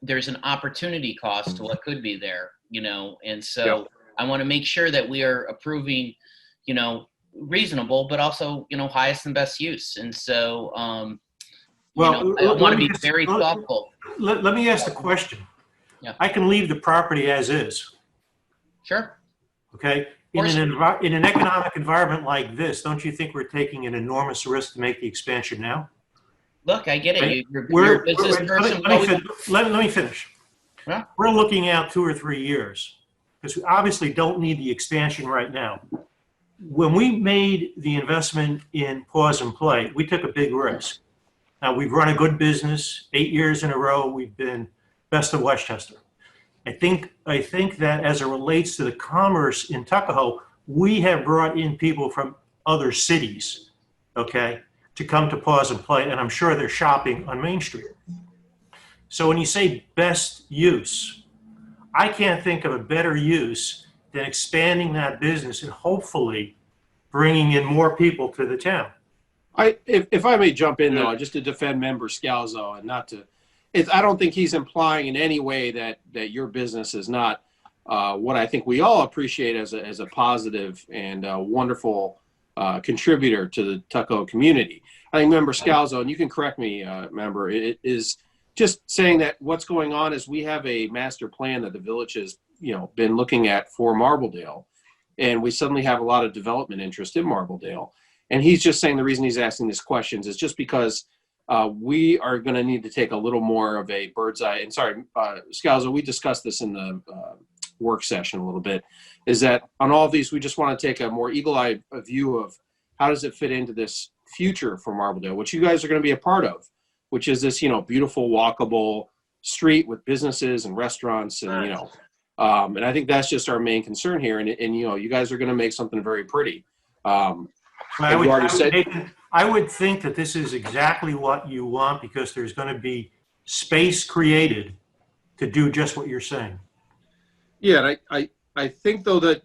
there's an opportunity cost to what could be there. And so I want to make sure that we are approving, reasonable, but also highest and best use. And so I want to be very thoughtful. Let me ask the question. Yeah. I can leave the property as is. Sure. Okay. In an economic environment like this, don't you think we're taking an enormous risk to make the expansion now? Look, I get it. Right? You're a business person. Let me finish. Yeah. We're looking out 2 or 3 years because we obviously don't need the expansion right now. When we made the investment in Pause and Play, we took a big risk. Now, we've run a good business. 8 years in a row, we've been best of Westchester. I think that as it relates to the commerce in Tuckahoe, we have brought in people from other cities, okay, to come to Pause and Play, and I'm sure they're shopping on Main Street. So when you say best use, I can't think of a better use than expanding that business and hopefully bringing in more people to the town. If I may jump in though, just to defend member Scalzo and not to, I don't think he's implying in any way that your business is not what I think we all appreciate as a positive and wonderful contributor to the Tuckahoe community. I think member Scalzo, and you can correct me, member, it is just saying that what's going on is we have a master plan that the village has been looking at for Marbledale, and we suddenly have a lot of development interest in Marbledale. And he's just saying the reason he's asking these questions is just because we are going to need to take a little more of a bird's eye. And sorry, Scalzo, we discussed this in the work session a little bit, is that on all of these, we just want to take a more eagle-eye view of how does it fit into this future for Marbledale, which you guys are going to be a part of, which is this, beautiful walkable street with businesses and restaurants and, and I think that's just our main concern here. And you guys are going to make something very pretty. Nathan, I would think that this is exactly what you want because there's going to be space created to do just what you're saying. Yeah, and I think though that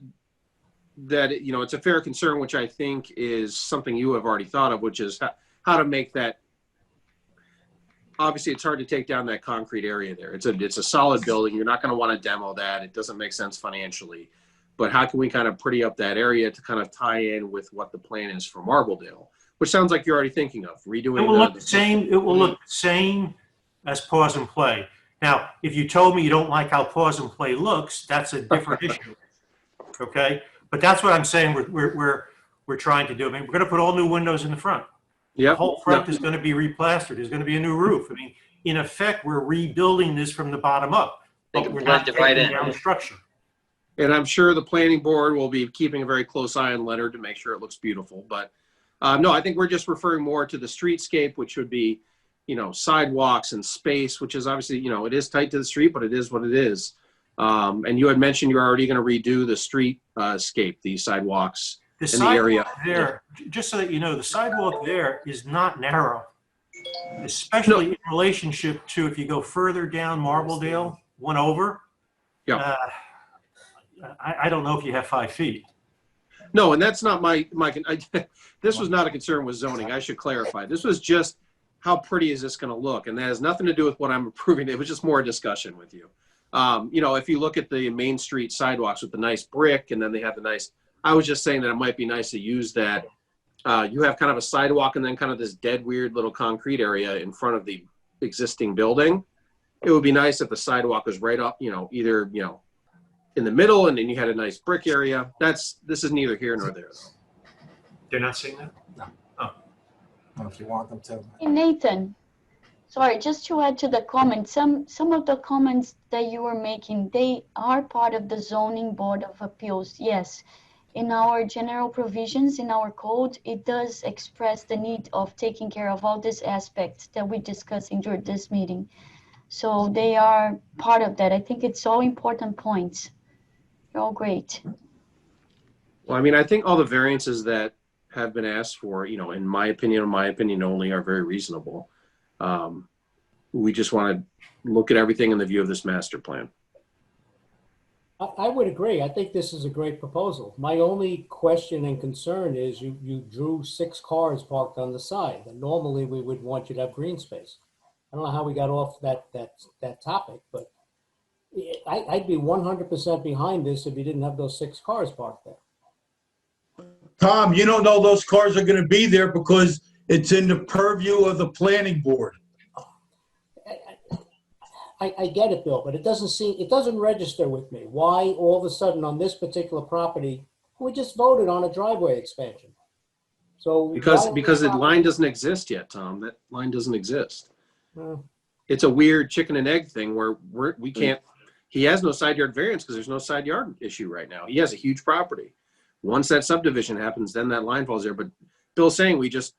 it's a fair concern, which I think is something you have already thought of, which is how to make that. Obviously, it's hard to take down that concrete area there. It's a solid building. You're not going to want to demo that. It doesn't make sense financially. But how can we kind of pretty up that area to kind of tie in with what the plan is for Marbledale, which sounds like you're already thinking of redoing. It will look the same. It will look the same as Pause and Play. Now, if you told me you don't like how Pause and Play looks, that's a different issue. Okay, but that's what I'm saying. We're trying to do. I mean, we're going to put all new windows in the front. Yeah. The whole front is going to be replastered. There's going to be a new roof. I mean, in effect, we're rebuilding this from the bottom up, but we're not taking down the structure. And I'm sure the planning board will be keeping a very close eye on Leonard to make sure it looks beautiful. But no, I think we're just referring more to the streetscape, which would be, sidewalks and space, which is obviously, it is tight to the street, but it is what it is. And you had mentioned you're already going to redo the street scape, the sidewalks in the area. There, just so that you know, the sidewalk there is not narrow, especially in relationship to if you go further down Marbledale, one over. Yeah. I don't know if you have 5 feet. No, and that's not this was not a concern with zoning. I should clarify. This was just how pretty is this going to look? And that has nothing to do with what I'm approving. It was just more a discussion with you. If you look at the Main Street sidewalks with the nice brick and then they have the nice, I was just saying that it might be nice to use that. You have kind of a sidewalk and then kind of this dead weird little concrete area in front of the existing building. It would be nice if the sidewalk was right up, either, in the middle, and then you had a nice brick area. This is neither here nor there. They're not saying that? No. Oh. Well, if you want them to. Hey, Nathan, sorry, just to add to the comment, some of the comments that you were making, they are part of the Zoning Board of Appeals, yes. In our general provisions, in our code, it does express the need of taking care of all these aspects that we're discussing during this meeting. So they are part of that. I think it's all important points. They're all great. Well, I mean, I think all the variances that have been asked for, in my opinion only, are very reasonable. We just want to look at everything in the view of this master plan. I would agree. I think this is a great proposal. My only question and concern is you drew 6 cars parked on the side, and normally we would want you to have green space. I don't know how we got off that topic, but I'd be 100% behind this if you didn't have those 6 cars parked there. Tom, you don't know those cars are going to be there because it's in the purview of the planning board. I get it, Bill, but it doesn't register with me. Why all of a sudden on this particular property, we just voted on a driveway expansion? So because the line doesn't exist yet, Tom. That line doesn't exist. It's a weird chicken and egg thing where we can't. He has no side yard variance because there's no side yard issue right now. He has a huge property. Once that subdivision happens, then that line falls there. But Bill's saying you just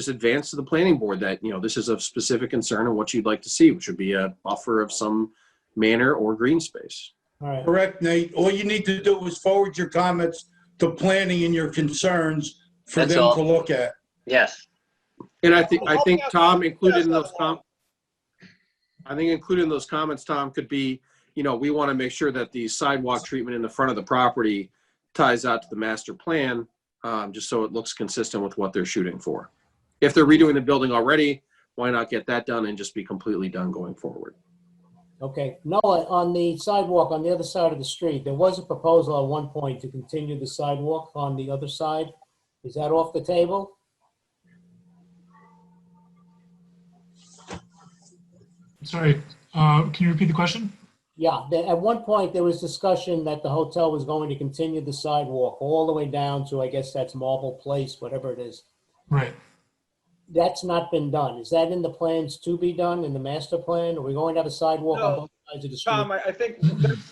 advance to the planning board that this is of specific concern and what you'd like to see, which would be a buffer of some manner or green space. All right. Correct, Nate. All you need to do is forward your comments to planning and your concerns for That's them all. to look at. Yes. And I think Tom included in those comments, Tom, could be, we want to make sure that the sidewalk treatment in the front of the property ties out to the master plan, just so it looks consistent with what they're shooting for. If they're redoing the building already, why not get that done and just be completely done going forward? Okay. Noah, on the sidewalk on the other side of the street, there was a proposal at one point to continue the sidewalk on the other side. Is that off the table? Sorry, can you repeat the question? Yeah, at one point there was discussion that the hotel was going to continue the sidewalk all the way down to, I guess that's Marble Place, whatever it is. Right. That's not been done. Is that in the plans to be done in the master plan? Are we going to have a sidewalk on both sides of the street? Tom, I think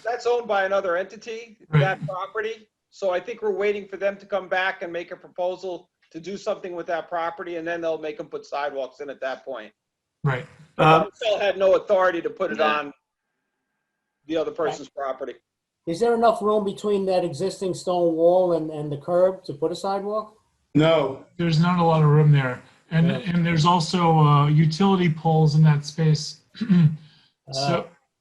that's owned by another entity, that property. So I think we're waiting for them to come back and make a proposal to do something with that property, and then they'll make them put sidewalks in at that point. Right. But the hotel had no authority to put it on the other person's property. Is there enough room between that existing stone wall and the curb to put a sidewalk? No. There's not a lot of room there. And there's also utility poles in that space.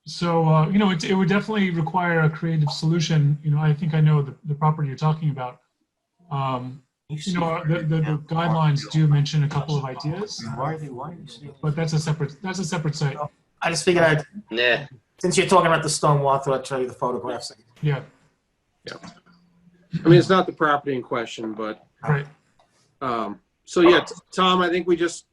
So you know, it would definitely require a creative solution. You know, I think I know the property you're talking about. You know, the guidelines do mention a couple of ideas. But that's a separate site. I just figured since you're talking about the stone wall, I thought I'd show you the photographs. Yeah. Yeah. I mean, it's not the property in question, but. Right. So yeah, Tom, I think we just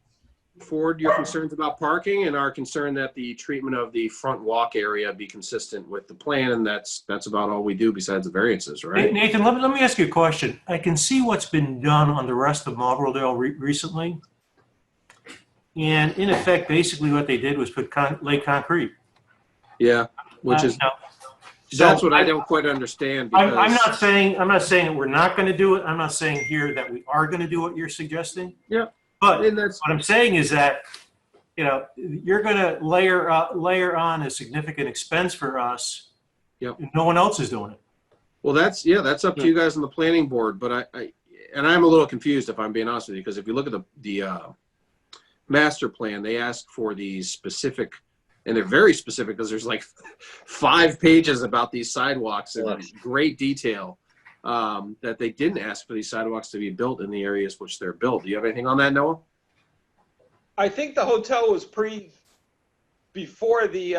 forward your concerns about parking and our concern that the treatment of the front walk area be consistent with the plan, and that's about all we do besides the variances, right? Nathan, let me ask you a question. I can see what's been done on the rest of Marlboro recently. And in effect, basically what they did was lay concrete. Yeah, which is, that's what I don't quite understand. Because I'm not saying that we're not going to do it. I'm not saying here that we are going to do what you're suggesting. Yeah. But what I'm saying is that, you know, you're going to layer on a significant expense for us. Yep. And no one else is doing it. Well, that's up to you guys on the planning board. But I'm a little confused, if I'm being honest with you, because if you look at the master plan, they ask for these specific, and they're very specific because there's like 5 pages about these sidewalks in great detail, that they didn't ask for these sidewalks to be built in the areas which they're built. Do you have anything on that, Noah? I think the hotel was before the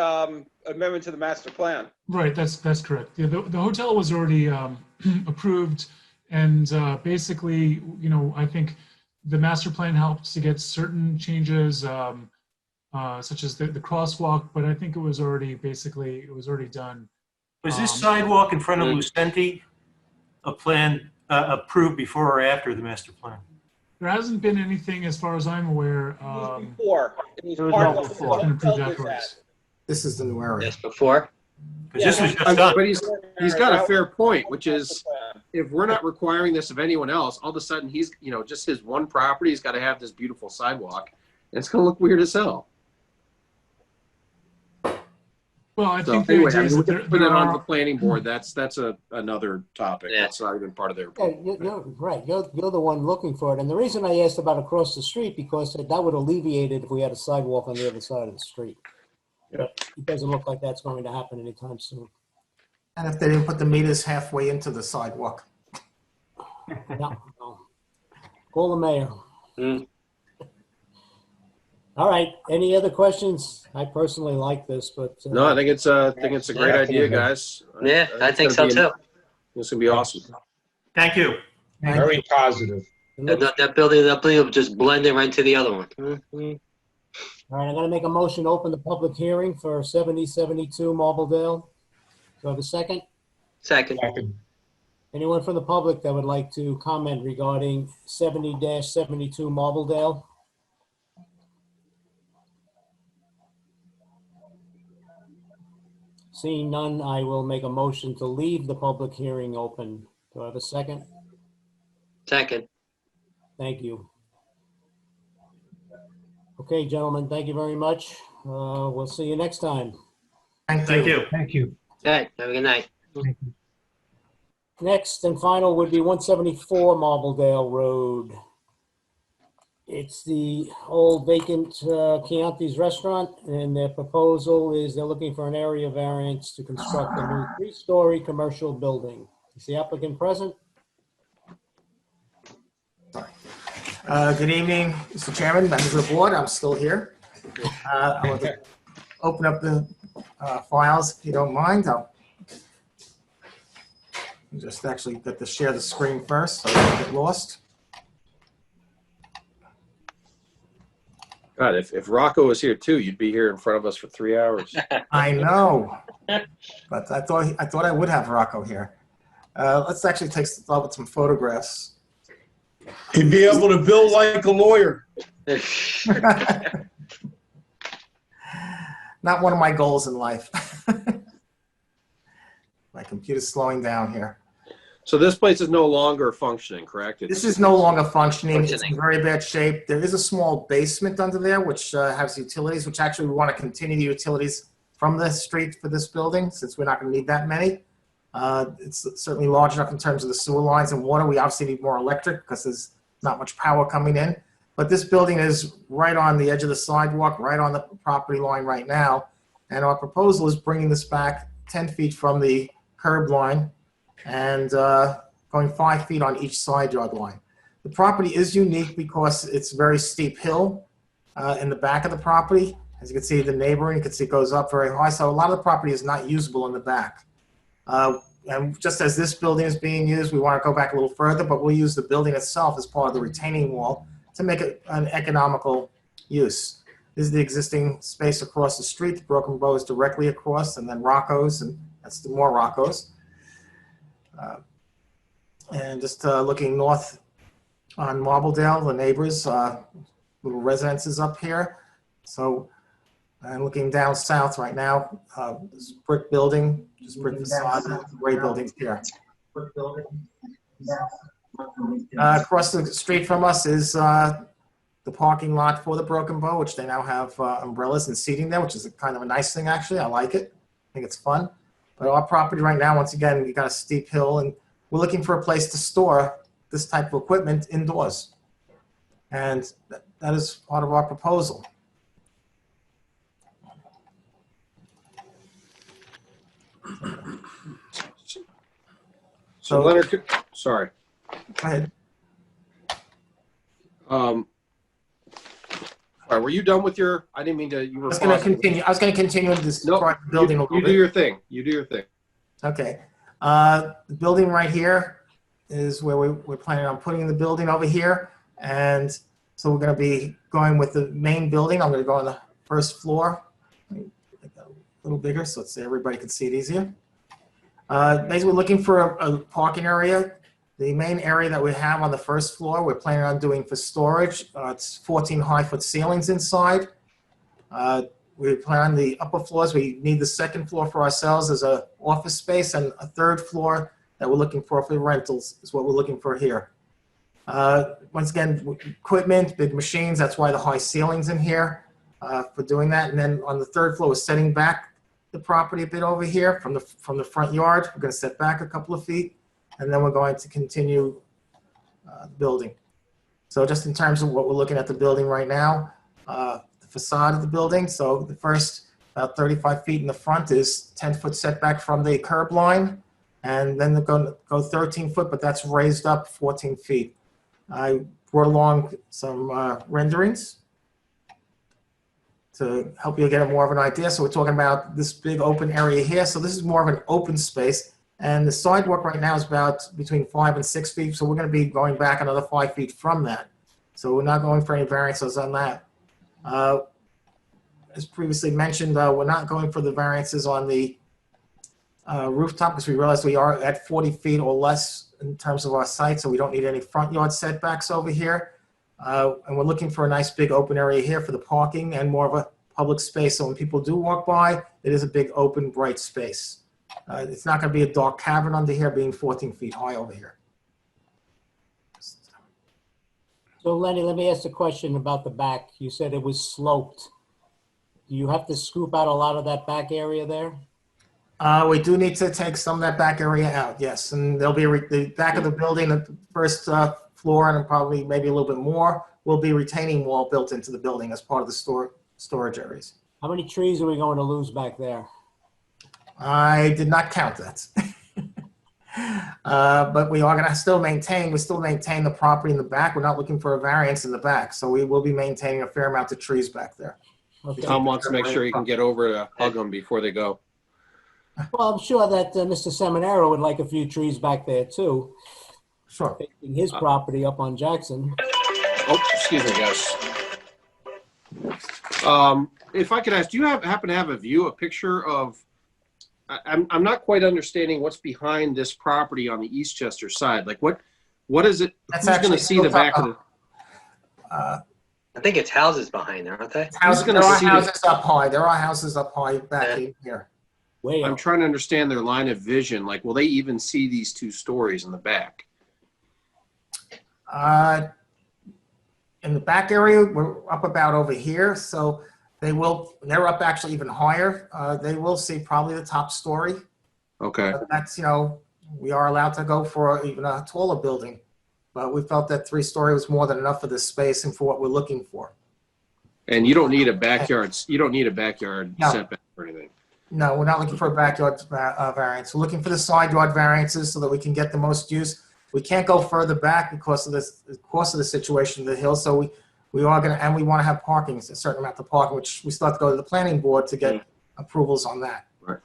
amendment to the master plan. Right, that's correct. Yeah, the hotel was already approved, and basically, you know, I think the master plan helps to get certain changes, such as the crosswalk, but I think it was already done. Was this sidewalk in front of Lucenti a plan approved before or after the master plan? There hasn't been anything, as far as I'm aware. Before. It was part of It's been approved afterwards. This is the new area. Yes, before. This was just done. But he's got a fair point, which is, if we're not requiring this of anyone else, all of a sudden he's, you know, just his one property, he's got to have this beautiful sidewalk, and it's going to look weird as hell. Well, I So think anyway, the idea is we that can put it on the planning board. That's another topic. Yeah. That's not even part of their. Yeah, you're right. You're the one looking for it. And the reason I asked about across the street, because that would alleviate it if we had a sidewalk on the other side of the street. But it doesn't look like that's going to happen anytime soon. And if they didn't put the meters halfway into the sidewalk. No. Call the mayor. All right. Any other questions? I personally like this, but No, I think it's a great idea, guys. Yeah, I think so too. It's gonna be awesome. Thank you. Very positive. That building will just blend in right into the other one. all right. I'm going to make a motion to open the public hearing for 7072 Marbledale. Do I have a second? Second. Anyone from the public that would like to comment regarding 70-72 Marbledale? Seeing none, I will make a motion to leave the public hearing open. Do I have a second? Second. Thank you. Okay, gentlemen, thank you very much. We'll see you next time. Thank you. Thank you. Okay, have a good night. Next and final would be 174 Marbledale Road. It's the old vacant Chianti's restaurant, and their proposal is they're looking for an area variance to construct a new 3-story commercial building. Is the applicant present? Good evening, Mr. Chairman, members of the board. I'm still here. I want to open up the files, if you don't mind. I'll just actually get to share the screen first so I don't get lost. God, if Rocco was here too, you'd be here in front of us for 3 hours. I know, but I thought I would have Rocco here. Let's actually start with some photographs. He'd be able to bill like a lawyer. Not one of my goals in life. My computer's slowing down here. So this place is no longer functioning, correct? This is no longer functioning. It's in very bad shape. There is a small basement under there which has utilities, which actually we want to continue the utilities from the street for this building since we're not going to need that many. It's certainly large enough in terms of the sewer lines and water. We obviously need more electric because there's not much power coming in. But this building is right on the edge of the sidewalk, right on the property line right now. And our proposal is bringing this back 10 feet from the curb line and going 5 feet on each side yard line. The property is unique because it's a very steep hill in the back of the property. As you can see, the neighboring, you can see it goes up very high. So a lot of the property is not usable in the back. And just as this building is being used, we want to go back a little further, but we'll use the building itself as part of the retaining wall to make it an economical use. This is the existing space across the street. The Broken Bow is directly across, and then Rocco's, and that's the more Rocco's. And just looking north on Marbledale, the neighbors, little residences up here. So, and looking down south right now, this brick building, just brick facade, gray buildings here. Brick building. Across the street from us is the parking lot for the Broken Bow, which they now have umbrellas and seating there, which is kind of a nice thing, actually. I like it. I think it's fun. But our property right now, once again, we got a steep hill, and we're looking for a place to store this type of equipment indoors. And that is part of our proposal. So Leonard, sorry. Go ahead. All right, were you done with your? I didn't mean to. You were. I was going to continue. I was going to continue to describe the building a little bit. You do your thing. You do your thing. Okay. The building right here is where we're planning on putting the building over here, and so we're going to be going with the main building. I'm going to go on the first floor. Make that a little bigger so everybody can see it easier. Basically, we're looking for a parking area. The main area that we have on the first floor, we're planning on doing for storage. It's 14 high-foot ceilings inside. We plan on the upper floors. We need the second floor for ourselves as an office space, and a third floor that we're looking for rentals is what we're looking for here. Once again, equipment, big machines. That's why the high ceilings in here for doing that. And then on the third floor, we're setting back the property a bit over here from the front yard. We're going to set back a couple of feet, and then we're going to continue building. So just in terms of what we're looking at the building right now, the facade of the building. So the first about 35 feet in the front is 10-foot setback from the curb line, and then they're going to go 13 foot, but that's raised up 14 feet. I brought along some renderings to help you get more of an idea. So we're talking about this big open area here. So this is more of an open space. And the sidewalk right now is about between 5 and 6 feet. So we're going to be going back another 5 feet from that. So we're not going for any variances on that. As previously mentioned, we're not going for the variances on the rooftop because we realize we are at 40 feet or less in terms of our site. So we don't need any front yard setbacks over here. And we're looking for a nice big open area here for the parking and more of a public space. So when people do walk by, it is a big open, bright space. It's not going to be a dark cavern under here being 14 feet high over here. So Lenny, let me ask a question about the back. You said it was sloped. Do you have to scoop out a lot of that back area there? We do need to take some of that back area out, yes. And there'll be the back of the building, the first floor, and probably maybe a little bit more, will be retaining wall built into the building as part of the storage areas. How many trees are we going to lose back there? I did not count that. But we are going to still maintain the property in the back. We're not looking for a variance in the back. So we will be maintaining a fair amount of trees back there. Okay. Tom wants to make sure he can get over to hug them before they go. Well, I'm sure that Mr. Seminaro would like a few trees back there too. Sure. Facing his property up on Jackson. Oh, excuse me, guys. If I could ask, do you happen to have a picture of? I'm not quite understanding what's behind this property on the Eastchester side. Like what is it? That's who's going to see the back of the? I think it's houses behind there, aren't they? There are houses up high. There are houses up high back in here. Way I'm up. trying to understand their line of vision. Like, will they even see these 2 stories in the back? In the back area, we're up about over here, so they're up actually even higher. They will see probably the top story. Okay. But that's, we are allowed to go for even a taller building. But we felt that 3-story was more than enough for this space and for what we're looking for. And you don't need a backyard. You don't need a backyard No. setback or anything. No, we're not looking for a backyard variance. We're looking for the side yard variances so that we can get the most use. We can't go further back because of the situation of the hill. So we are going to, and we want to have parking, a certain amount of parking, which we still have to go to the planning board to get approvals on that. Right.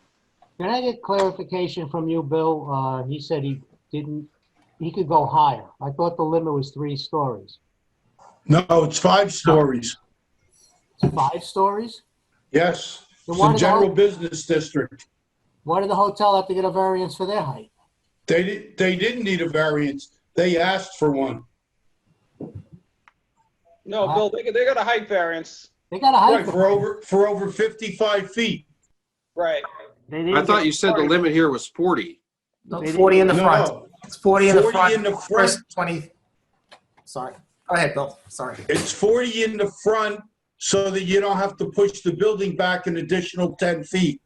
Can I get clarification from you, Bill? He said he could go higher. I thought the limit was 3 stories. No, it's 5 stories. It's 5 stories? Yes, Then it's why a did general business district. Why did the hotel have to get a variance for their height? They didn't need a variance. They asked for one. No, Bill, they got a height variance. They got a height Right, for over 55 feet. Right. I thought you said the limit here was 40. No, 40 in the front. No. It's 40 in the 40 front. in the front. First 20. Sorry. Go ahead, Bill. Sorry. It's 40 in the front so that you don't have to push the building back an additional 10 feet.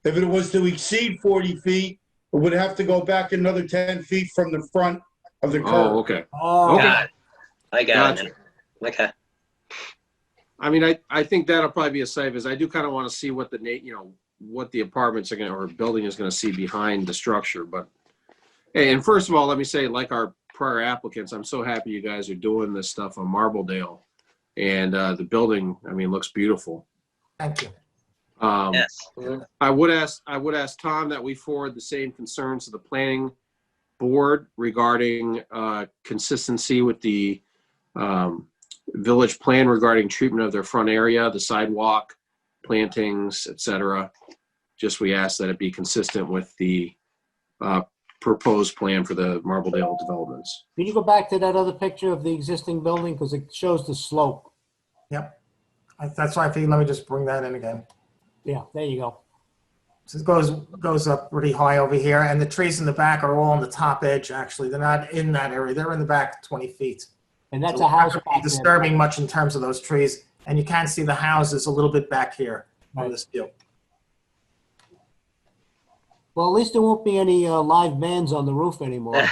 If it was to exceed 40 feet, it would have to go back another 10 feet from the front of the curb. Oh, okay. Oh, Got it. I got Gotcha. it. Okay. I mean, I think that'll probably be a site visit. I do kind of want to see what what the apartments are going to, or building is going to see behind the structure. But, hey, and first of all, let me say, like our prior applicants, I'm so happy you guys are doing this stuff on Marbledale. And the building, I mean, looks beautiful. Thank you. Yes. I would ask Tom that we forward the same concerns to the planning board regarding consistency with the village plan regarding treatment of their front area, the sidewalk, plantings, etc. Just we ask that it be consistent with the proposed plan for the Marbledale developments. Can you go back to that other picture of the existing building? Because it shows the slope. Yep. That's why I think, let me just bring that in again. Yeah, there you go. So it goes up pretty high over here, and the trees in the back are all on the top edge, actually. They're not in that area. They're in the back 20 feet. And that's So a house we're back not there. disturbing much in terms of those trees. And you can see the houses a little bit back here on this view. Well, at least there won't be any live bands on the roof anymore.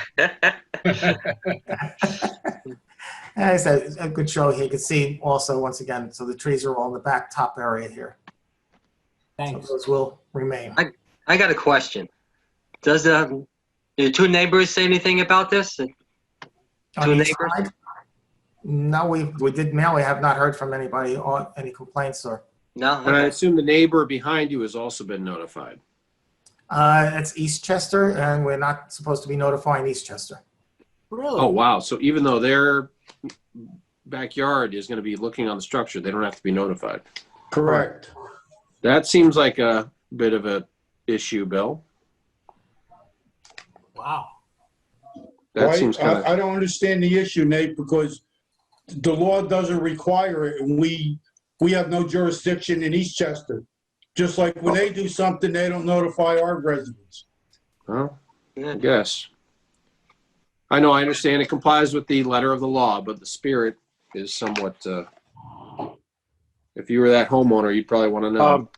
And I said, a good show here. You can see also, once again, so the trees are all in the back top area here. Thanks. So those will remain. I got a question. Does the 2 neighbors say anything about this? On 2 each neighbors? side? No, we did mail. We have not heard from anybody or any complaints or. No. And I assume the neighbor behind you has also been notified. It's Eastchester, and we're not supposed to be notifying Eastchester. Really? Oh, wow. So even though their backyard is going to be looking on the structure, they don't have to be notified. Correct. That seems like a bit of a issue, Bill. Wow. That Right? seems kind of. I don't understand the issue, Nate, because the law doesn't require it, and we have no jurisdiction in Eastchester. Just like when they do something, they don't notify our residents. Well, I guess. I know, I understand it complies with the letter of the law, but the spirit is somewhat, if you were that homeowner, you'd probably want to know.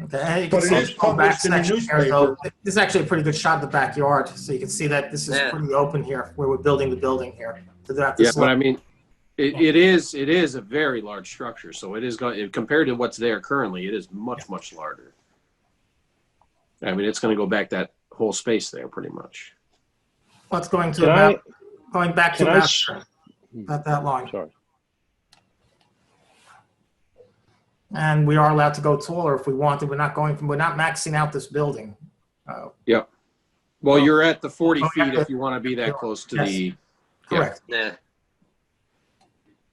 Okay, and you But can it see is the whole back published in the section here, though. newspaper. This is actually a pretty good shot of the backyard, so you can see that this is pretty open here, where we're building the building here. So they're at Yeah, this but I level. mean, it is a very large structure, so it is going, compared to what's there currently, it is much larger. I mean, it's going to go back that whole space there, pretty much. Well, it's going to Can I- going back to can I about, s- about that line. Sorry. And we are allowed to go taller if we want to. We're not maxing out this building. Yep. Well, you're at the 40 Oh, yeah. feet if you want to be that close to Yes. the. Correct. Yeah.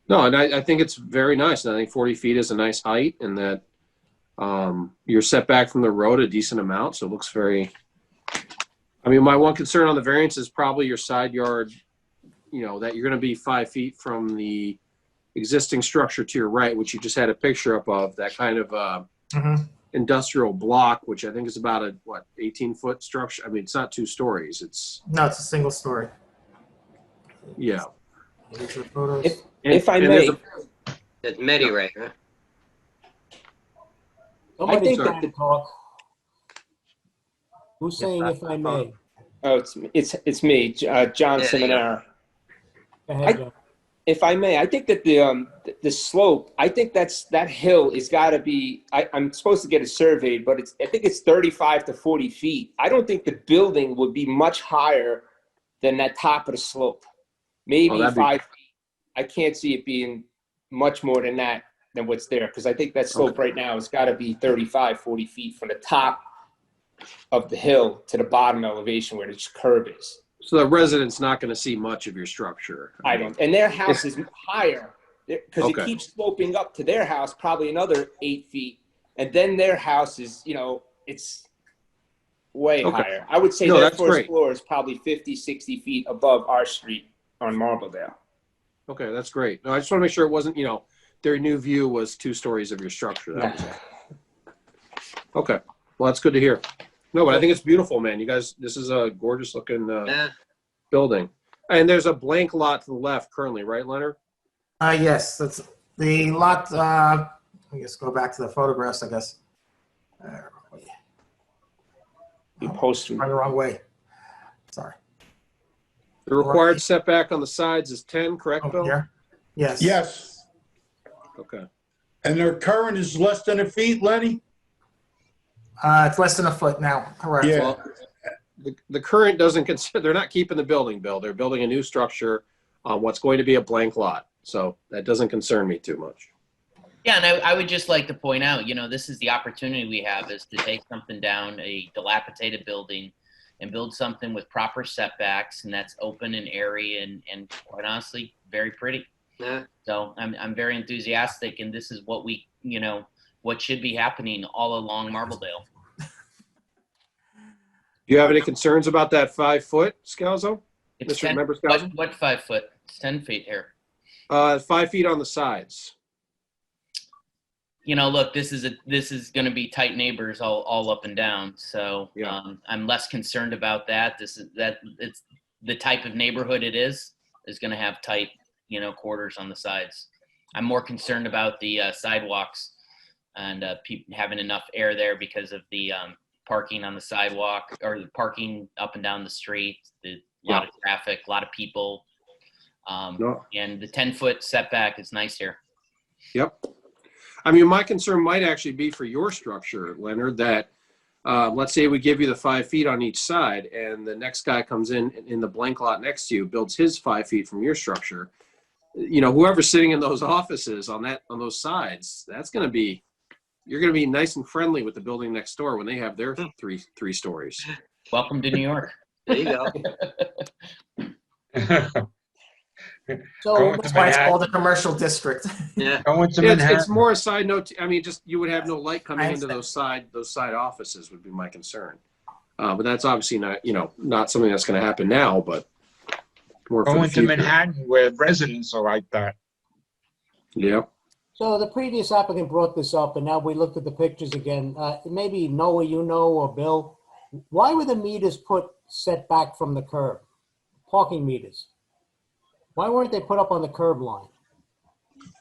No, and I think it's very nice. And I think 40 feet is a nice height, and that you're set back from the road a decent amount, so it looks very. I mean, my one concern on the variance is probably your side yard, that you're going to be 5 feet from the existing structure to your right, which you just had a picture up of, that kind of industrial block, which I think is about a, 18-foot structure? I mean, it's not 2 stories. It's, No, it's a single story. yeah. These are photos. If I and may, It's Medi right? Huh? Somebody think tried to talk. Who's saying if I may? oh, it's me, John Yeah, Seminara. Go ahead, John. If I may, I think that the slope, I think that hill is got to be. I'm supposed to get it surveyed, but I think it's 35 to 40 feet. I don't think the building would be much higher than that top of the slope. Maybe 5 feet. I can't see it being much more than that, than what's there, because I think that slope right now has got to be 35, 40 feet from the top of the hill to the bottom elevation where the curb is. So the resident's not going to see much of your structure. I don't. And their house is higher because Okay. it keeps sloping up to their house, probably another 8 feet. And then their house is, it's way Okay. higher. I would say No, their that's first great. floor is probably 50, 60 feet above our street on Marbledale. Okay, that's great. No, I just want to make sure it wasn't, their new view was 2 stories of your structure. That was it. Okay. Well, that's good to hear. No, but I think it's beautiful, man. You guys, this is a gorgeous looking building. And there's a blank lot to the left currently, right, Leonard? Yes, that's the lot. Let me just go back to the photographs, I guess. You posted the wrong way. Sorry. The required setback on the sides is 10, correct, Bill? Here? Yes. Yes. Okay. And their current is less than a feet, Lenny? It's less than a foot now, correct. Yeah. Well, the current doesn't consider, they're not keeping the building, Bill. They're building a new structure on what's going to be a blank lot. So that doesn't concern me too much. Yeah, and I would just like to point out, this is the opportunity we have is to take something down, a dilapidated building, and build something with proper setbacks, and that's open and airy and quite honestly, very pretty. Yeah. So I'm very enthusiastic, and this is what what should be happening all along Marbledale. Do you have any concerns about that 5 foot, Scalzo? It's Mr. 10, Member Scalzo? what 5 foot? It's 10 feet here. 5 feet on the sides. Look, this is going to be tight neighbors all up and down. So I'm less concerned about that. It's the type of neighborhood it is going to have tight, quarters on the sides. I'm more concerned about the sidewalks and having enough air there because of the parking on the sidewalk or the parking up and down the street. A lot of traffic, a lot of people. And the 10-foot setback is nice here. Yep. I mean, my concern might actually be for your structure, Leonard, that let's say we give you the 5 feet on each side and the next guy comes in the blank lot next to you, builds his 5 feet from your structure. Whoever's sitting in those offices on those sides, you're going to be nice and friendly with the building next door when they have their three stories. Welcome to New York. There you go. So that's why it's called a commercial district. Yeah. It's more a side note. Just you would have no light coming into those side offices would be my concern. But that's obviously not something that's going to happen now, but more for the Going to future. Manhattan where residents are like that. Yeah. So the previous applicant brought this up, and now we looked at the pictures again. Maybe Noah, or Bill, why were the meters put set back from the curb? Parking meters. Why weren't they put up on the curb line?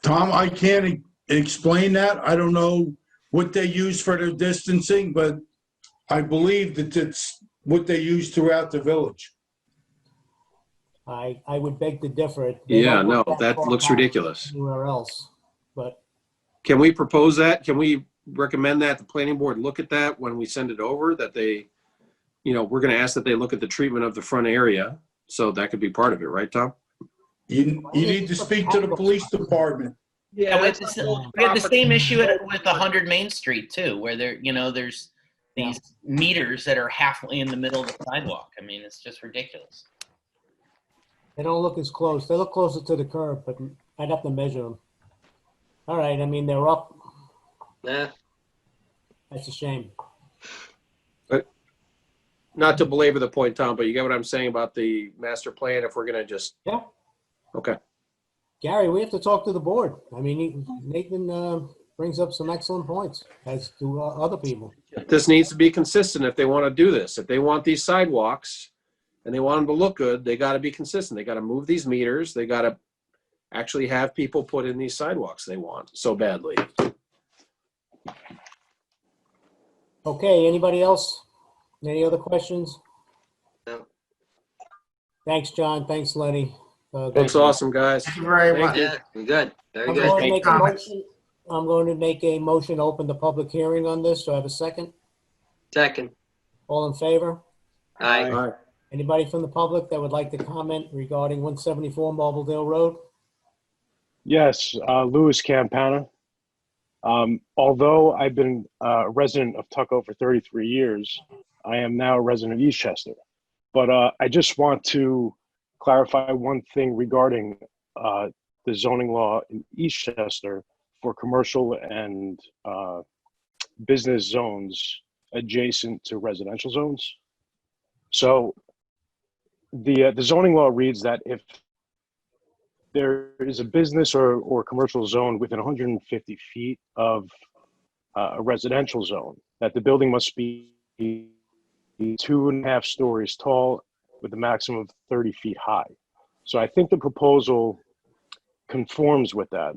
Tom, I can't explain that. I don't know what they use for their distancing, but I believe that it's what they use throughout the village. I would beg to differ. They Yeah, don't no, put that far looks back ridiculous. Anywhere else, but Can we propose that? Can we recommend that the planning board look at that when we send it over? That they, we're going to ask that they look at the treatment of the front area. So that could be part of it, right, Tom? You need to speak to the police department. Yeah, we have the same issue with 100 Main Street too, where there's these meters that are halfway in the middle of the sidewalk. I mean, it's just ridiculous. they don't look as close. They look closer to the curb, but I'd have to measure them. All right, I mean, they're up. Yeah. That's a shame. But not to belabor the point, Tom, but you get what I'm saying about the master plan. If we're going to just Okay. Okay. Gary, we have to talk to the board. I mean, Nathan brings up some excellent points, as do other people. This needs to be consistent if they want to do this. If they want these sidewalks and they want them to look good, they got to be consistent. They got to move these meters. They got to actually have people put in these sidewalks they want so badly. Okay, anybody else? Any other questions? No. Thanks, John. Thanks, Lenny. Looks awesome, guys. Thank you very much. Yeah, good. Very I'm good. going to make a comments. motion. I'm going to make a motion to open the public hearing on this. Do I have a second? Second. All in favor? Aye. All right. Anybody from the public that would like to comment regarding 174 Marbledale Road? Yes, Louis Campana. Although I've been a resident of Tuckahoe for 33 years, I am now a resident of Eastchester. But I just want to clarify one thing regarding the zoning law in Eastchester for commercial and business zones adjacent to residential zones. So the zoning law reads that if there is a business or commercial zone within 150 feet of a residential zone, that the building must be 2.5 stories tall with a maximum of 30 feet high. So I think the proposal conforms with that,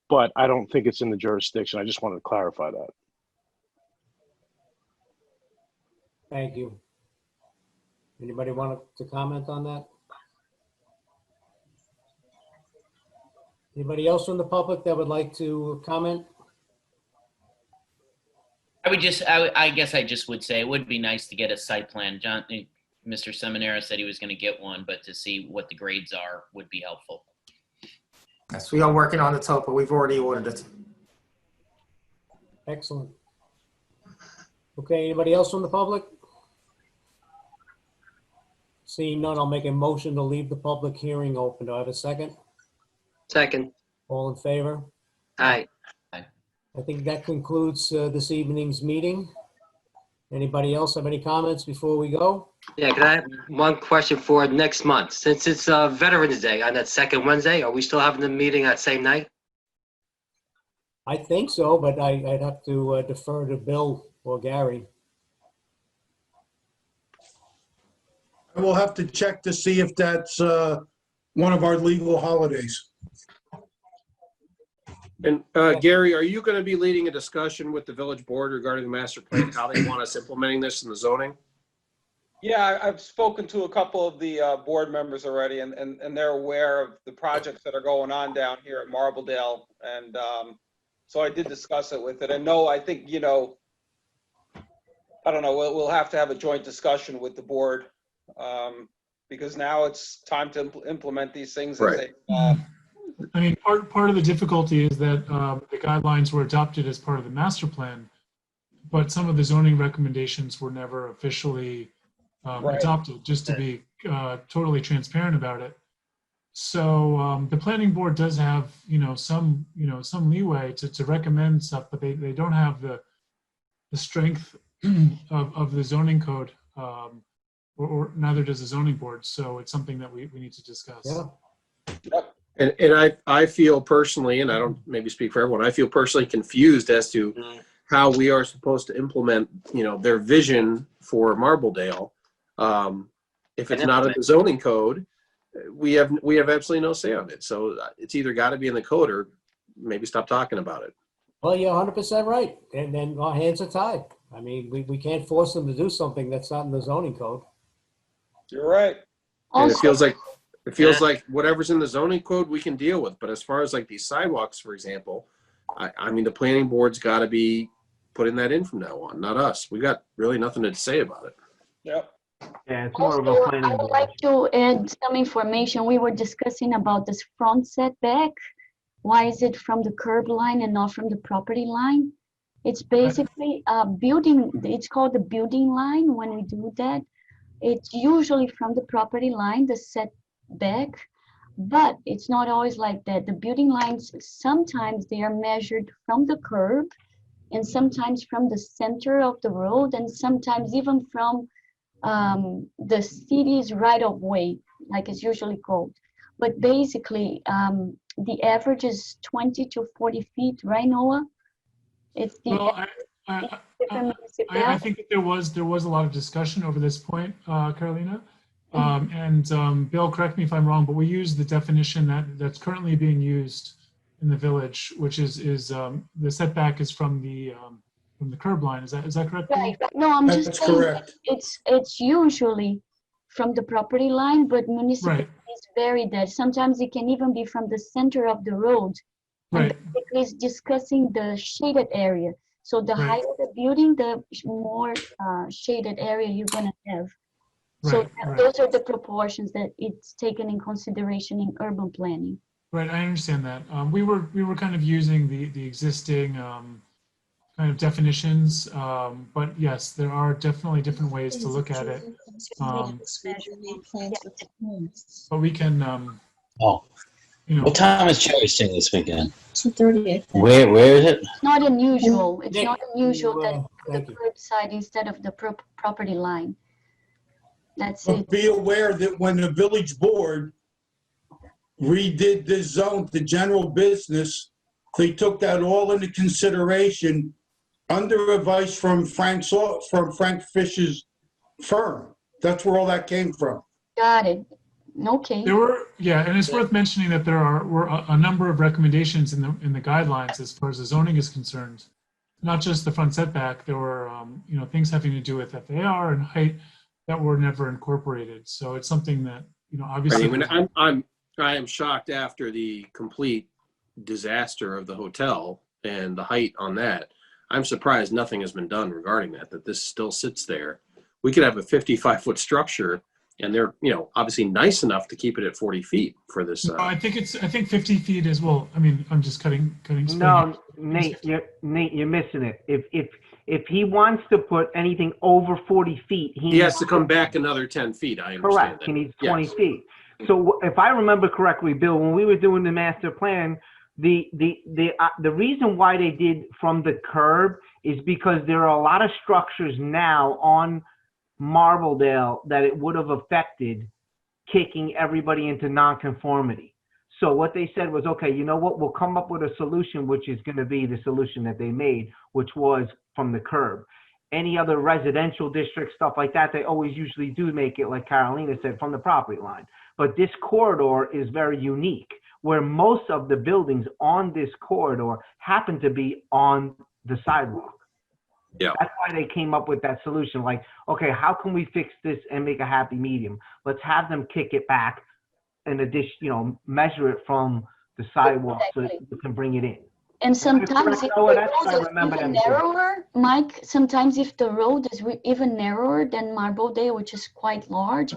but I don't think it's in the jurisdiction. I just wanted to clarify that. Thank you. Anybody want to comment on that? Anybody else from the public that would like to comment? I guess I just would say it would be nice to get a site plan. Mr. Seminara said he was going to get one, but to see what the grades are would be helpful. Yes, we are working on the topo. We've already ordered it. Excellent. Okay, anybody else from the public? Seeing none, I'll make a motion to leave the public hearing open. Do I have a second? Second. All in favor? Aye. I think that concludes this evening's meeting. Anybody else have any comments before we go? Yeah, can I have one question for next month? Since it's Veterans Day on that second Wednesday, are we still having the meeting that same night? I think so, but I'd have to defer to Bill or Gary. I will have to check to see if that's one of our legal holidays. And Gary, are you going to be leading a discussion with the village board regarding the master plan, how they want us implementing this in the zoning? Yeah, I've spoken to a couple of the board members already, and they're aware of the projects that are going on down here at Marbledale. And so I did discuss it with it. And no, I think, I don't know, we'll have to have a joint discussion with the board because now it's time to implement these things. Right. I mean, part of the difficulty is that the guidelines were adopted as part of the master plan, but some of the zoning recommendations were never officially adopted, just to be totally transparent about it. So the planning board does have, some leeway to recommend stuff, but they don't have the strength of the zoning code, or neither does the zoning board. So it's something that we need to discuss. Yeah. And I feel personally, and I don't maybe speak for everyone, I feel personally confused as to how we are supposed to implement, their vision for Marbledale. If it's not in the zoning code, we have absolutely no say on it. So it's either got to be in the code or maybe stop talking about it. Well, you're 100% right. And then our hands are tied. I mean, we can't force them to do something that's not in the zoning code. You're right. And it feels like whatever's in the zoning code we can deal with. But as far as like these sidewalks, for example, I mean, the planning board's got to be putting that in from now on, not us. We got really nothing to say about it. Yep. Yeah, it's more of a Also, planning I would board. like to add some information. We were discussing about this front setback. Why is it from the curb line and not from the property line? It's basically a building, it's called the building line when we do that. It's usually from the property line, the setback, but it's not always like that. The building lines, sometimes they are measured from the curb and sometimes from the center of the road and sometimes even from the city's right of way, like it's usually called. But basically, the average is 20 to 40 feet, right, Noah? It's the Well, different I municipalities. think that there was a lot of discussion over this point, Carolina. Bill, correct me if I'm wrong, but we use the definition that's currently being used in the village, which is the setback is from the curb line. Is that correct, Bill? Right. No, I'm just That's saying correct. it's usually from the property line, but municipalities vary that. Sometimes it can even be from the center of the road. And basically it's discussing the shaded area. So the higher the building, the more shaded area you're gonna have. So those are the proportions that it's taken in consideration in urban planning. Right, I understand that. We were kind of using the existing kind of definitions, but yes, there are definitely different ways to look at it. But we can. What time is cherry sing this weekend? 2:30. Where is it? It's not unusual. It's Nick, not unusual that thank the you. curbside instead of the property line. That's But it. be aware that when the village board redid this zone to general business, they took that all into consideration under advice from Frank Fisher's firm. That's where all that came from. Got it. Okay. There were, and it's worth mentioning that there were a number of recommendations in the guidelines as far as the zoning is concerned. Not just the front setback. There were things having to do with FAR and height that were never incorporated. So it's something that obviously. I am shocked after the complete disaster of the hotel and the height on that. I'm surprised nothing has been done regarding that this still sits there. We could have a 55-foot structure, and they're, obviously nice enough to keep it at 40 feet for this. I think 50 feet as well. I mean, I'm just cutting. No, Nate, you're missing it. If he wants to put anything over 40 feet, he has to come back another 10 feet. I understand. Correct. That. He needs 20 feet. So if I remember correctly, Bill, when we were doing the master plan, the reason why they did from the curb is because there are a lot of structures now on Marbledale that it would have affected kicking everybody into nonconformity. So what they said was, okay, you know what? We'll come up with a solution, which is going to be the solution that they made, which was from the curb. Any other residential district, stuff like that, they always usually do make it, like Carolina said, from the property line. But this corridor is very unique, where most of the buildings on this corridor happen to be on the sidewalk. Yeah. That's why they came up with that solution. Like, okay, how can we fix this and make a happy medium? Let's have them kick it back in addition, measure it from the sidewalk so that you can bring it in. And sometimes if the road is even narrower, Mike, sometimes if the road is even narrower than Marbledale, which is quite large,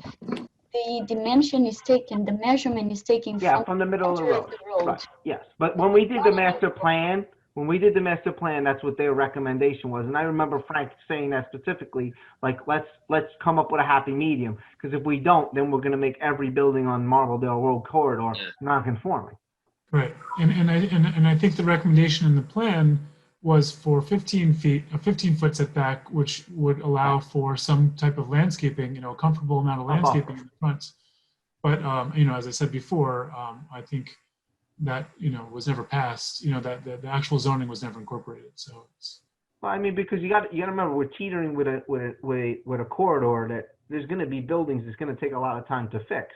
the dimension is taken, the measurement is taken from the middle of the road. Right. Yes, but when we did the master plan, that's what their recommendation was. And I remember Frank saying that specifically, like, let's come up with a happy medium. Because if we don't, then we're going to make every building on Marbledale Road corridor non-conforming. Right, and I think the recommendation in the plan was for 15 feet, a 15-foot setback, which would allow for some type of landscaping, a comfortable amount of landscaping in the front. But as I said before, I think that was never passed. That the actual zoning was never incorporated. So it's. Well, I mean, because you got to remember, we're teetering with a corridor that there's going to be buildings that's going to take a lot of time to fix.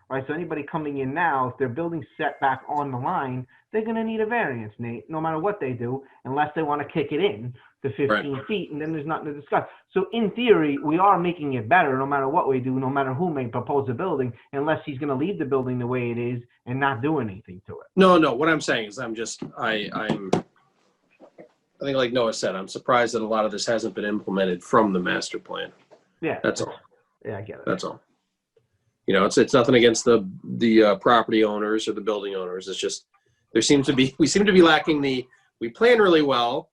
Right, so anybody coming in now, if their building's set back on the line, they're going to need a variance, Nate, no matter what they do, unless they want to kick it in to 15 feet, and then there's nothing to discuss. So in theory, we are making it better no matter what we do, no matter who may propose a building, unless he's going to leave the building the way it is and not do anything to it. No, what I'm saying is I think like Noah said, I'm surprised that a lot of this hasn't been implemented from the master plan. Yeah. That's all. Yeah, I get it. That's all. It's nothing against the property owners or the building owners. It's just we seem to be lacking we plan really well.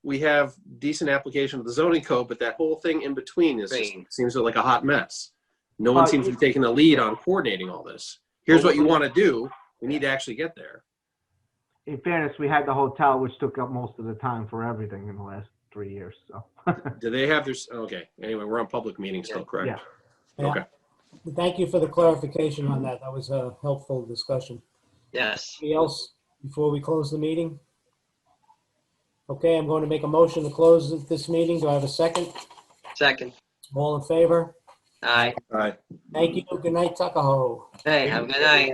We have decent application of the zoning code, but that whole thing in between seems like a hot mess. No one seems to be taking the lead on coordinating all this. Here's what you want to do. We need to actually get there. In fairness, we had the hotel, which took up most of the time for everything in the last 3 years. So. Do they have their? Okay. Anyway, we're on public meeting still, correct? Yeah. Okay. Thank you for the clarification on that. That was a helpful discussion. Yes. Anybody else before we close the meeting? Okay, I'm going to make a motion to close this meeting. Do I have a second? Second. All in favor? Aye. Aye. Thank you. Good night, Tuckahoe. Hey, have a good night.